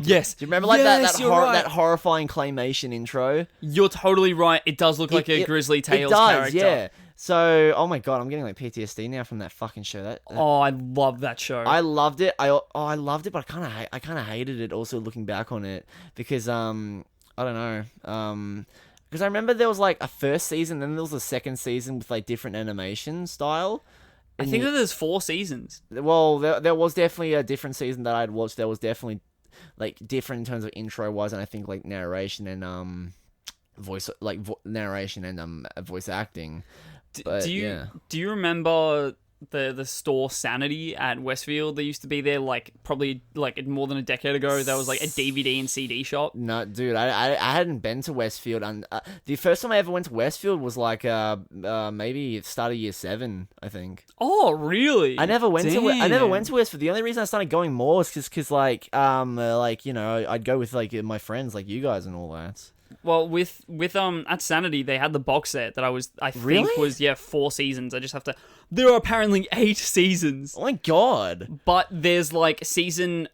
Yes. Do you remember like that horrifying claymation intro? You're totally right. It does look like a Grizzly Tales character. Yeah. So, oh my god, I'm getting like PTSD now from that fucking show. I love that show. I loved it. I loved it, but I kind of hated it. Also, looking back on it, because I don't know. Because I remember there was like a first season, then there was a second season with like different animation style. I think that there's 4 seasons. Well, there was definitely a different season that I'd watched. There was definitely like different in terms of intro wise, and I think like narration and voice narration and voice acting. But, do you remember the store Sanity at Westfield? They used to be there like probably like more than a decade ago. There was like a DVD and CD shop. No, dude, I hadn't been to Westfield, and the first time I ever went to Westfield was like maybe at the start of year 7, I think. Oh, really? I never went to Westfield. The only reason I started going more was because like you know, I'd go with like my friends like you guys and all that. Well, with at Sanity, they had the box set that I think was 4 seasons. I just have to. There are apparently 8 seasons. Oh my god! But there's like season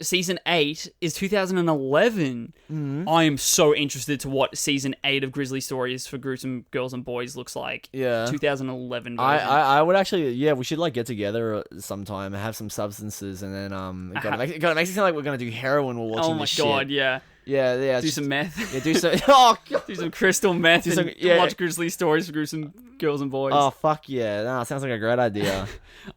8 is 2011. Mm-hmm. I am so interested to what season 8 of Grizzly Stories for Gruesome Girls and Boys looks like. Yeah, 2011 version. I would actually we should like get together sometime and have some substances and then it makes it sound like we're gonna do heroin while watching this shit. Oh my god, yeah. Yeah. Do some meth. Yeah, do some. Oh god. Do some crystal meth and watch Grizzly Stories for Gruesome Girls and Boys. Oh fuck yeah! No, sounds like a great idea.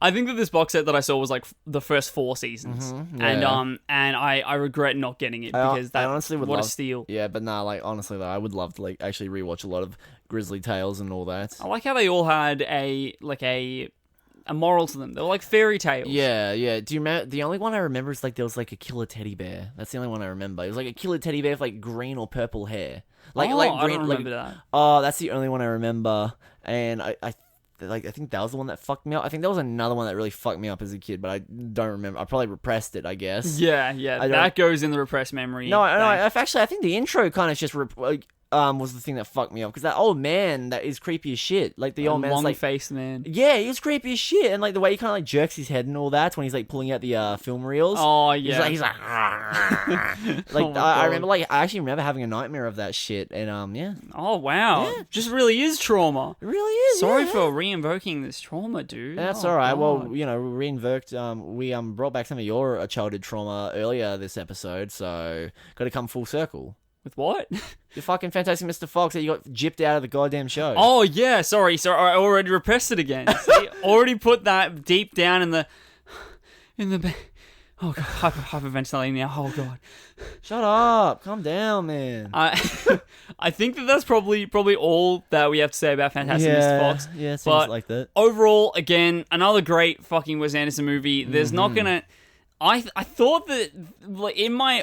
I think that this box set that I saw was like the first 4 seasons, and I regret not getting it because I honestly would love a steal. Yeah, but nah, like honestly though, I would love to like actually rewatch a lot of Grizzly Tales and all that. I like how they all had a moral to them. They were like fairy tales. Yeah. Do you remember? The only one I remember is like there was like a killer teddy bear. That's the only one I remember. It was like a killer teddy bear with like green or purple hair. Like green. I don't remember that. Oh, that's the only one I remember. And I think that was the one that fucked me up. I think there was another one that really fucked me up as a kid, but I don't remember. I probably repressed it, I guess. Yeah. That goes in the repressed memory. No, I think the intro kind of just was the thing that fucked me up, because that old man that is creepy as shit. Like the old man's like long-faced man. Yeah, he was creepy as shit, and like the way he kind of like jerks his head and all that when he's like pulling out the film reels. Oh yeah, he's like like I remember I actually remember having a nightmare of that shit, and yeah. Oh wow, Yeah. Just really is trauma. It really is. Sorry yeah. for re-invoking this trauma, dude. That's Oh, all right. God. Well, you know, we re-invoked. We brought back some of your childhood trauma earlier this episode, so got to come full circle. With what? The fucking Fantastic Mr. Fox that you got gypped out of the goddamn show. Oh yeah, sorry. I already repressed it again. See, already put that deep down in the. Oh god, hyperventilating now. Oh god. Shut up! Calm down, man. I think that's probably all that we have to say about Fantastic Mr. Fox. Yeah, seems but like that. Overall, again, another great fucking Wes Anderson movie. There's not gonna. I thought that like, in my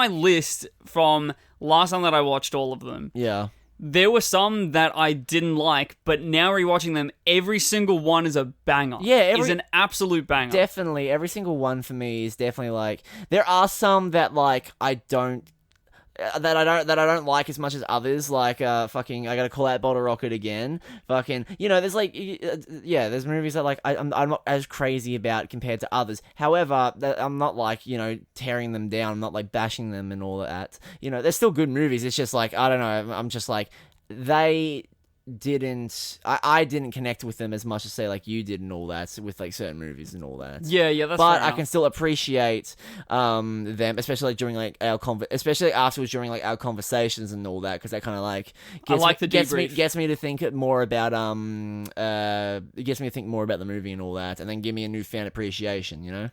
list from last time that I watched all of them. Yeah. There were some that I didn't like, but now rewatching them, every single one is a banger. Yeah, is an absolute banger. Definitely, every single one for me is definitely like. There are some that like I don't like as much as others. Like fucking, I gotta call out Bottle Rocket again. Fucking, you know, there's like there's movies that like I'm not as crazy about compared to others. However, I'm not like, you know, tearing them down. I'm not like bashing them and all that. You know, they're still good movies. It's just like, I don't know. I'm just like, I didn't connect with them as much as say like you did and all that with like certain movies and all that. Yeah, that's but fair I enough. can still appreciate them, especially like during like especially afterwards during like our conversations and all that, because that kind of like gets me to think more about it gets me to think more about the movie and all that, and then give me a newfound appreciation. You know,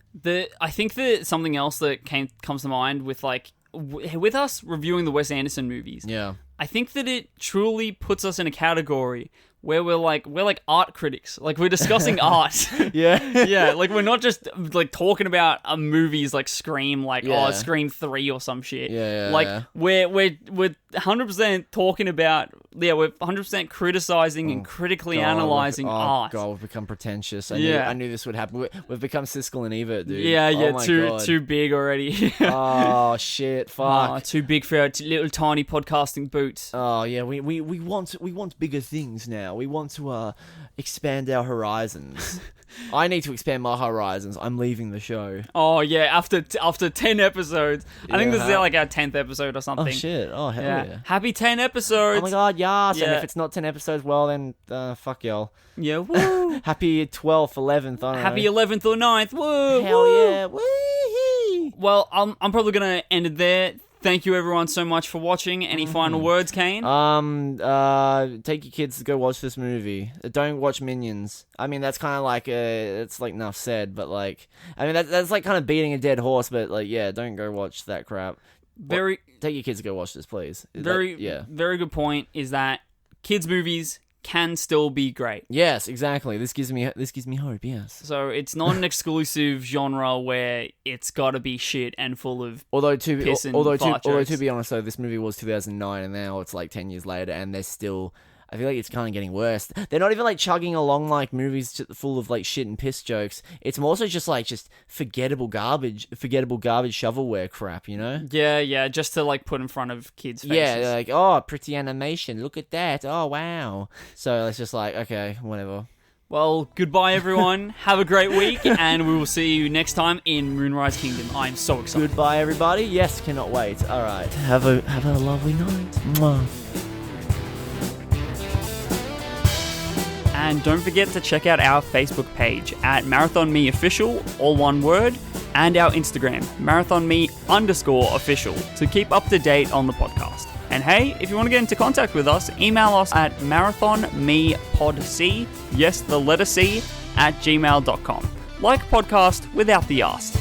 I think that something else that comes to mind with like with us reviewing the Wes Anderson movies. Yeah. I think that it truly puts us in a category where we're like art critics. Like we're discussing art. Yeah. Yeah, like we're not just like talking about movies like Scream, like Scream 3 or some shit. Yeah. Like we're 100% talking about we're 100% criticizing and critically analyzing art. God, we've become pretentious. I knew this would happen. We've become Siskel and Ebert, dude. Yeah, Oh too big already. Oh shit, fuck. Oh, too big for our little tiny podcasting boots. Oh yeah, we want bigger things now. We want to expand our horizons. I need to expand my horizons. I'm leaving the show. Oh yeah, after 10 episodes. I think this is like our 10th episode or something. Oh shit. Oh hell yeah. Happy 10 episodes. Oh my god, yes. Yeah. And if it's not 10 episodes, well then fuck y'all. Yeah, woo. Happy 12th, 11th, I don't Happy know. 11th or 9th. Woo. Hell woo. yeah. Woo-hee. Well, I'm probably going to end it there. Thank you everyone so much for watching. Any final words, Kane? Take your kids to go watch this movie. Don't watch Minions. I mean, that's kind of like it's like enough said, but like, I mean, that's like kind of beating a dead horse, but like, yeah, don't go watch that crap. Take your kids to go watch this, please. Very good point is that kids' movies can still be great. Yes, exactly. This gives me hope. Yes. So it's not an exclusive genre where it's got to be shit and full of piss and fart jokes. To be honest, though, this movie was 2009, and now it's like 10 years later, and they're still. I feel like it's kind of getting worse. They're not even like chugging along like movies full of like shit and piss jokes. It's more so just forgettable garbage shovelware crap, you know? Yeah, just to like put in front of kids' faces. Yeah, they're like, oh, pretty animation, look at that, oh wow. So it's just like, okay, whatever. Well, goodbye everyone. Have a great week, and we will see you next time in Moonrise Kingdom. I'm so excited. Goodbye everybody. Yes, cannot wait. All right, have a lovely night. Mwah. And don't forget to check out our Facebook page at Marathon Me Official, all one word, and our Instagram, MarathonMe_official, to keep up to date on the podcast. And hey, if you want to get into contact with us, email us at marathonmepodc, yes, the letter C, @gmail.com. Like podcast without the ask.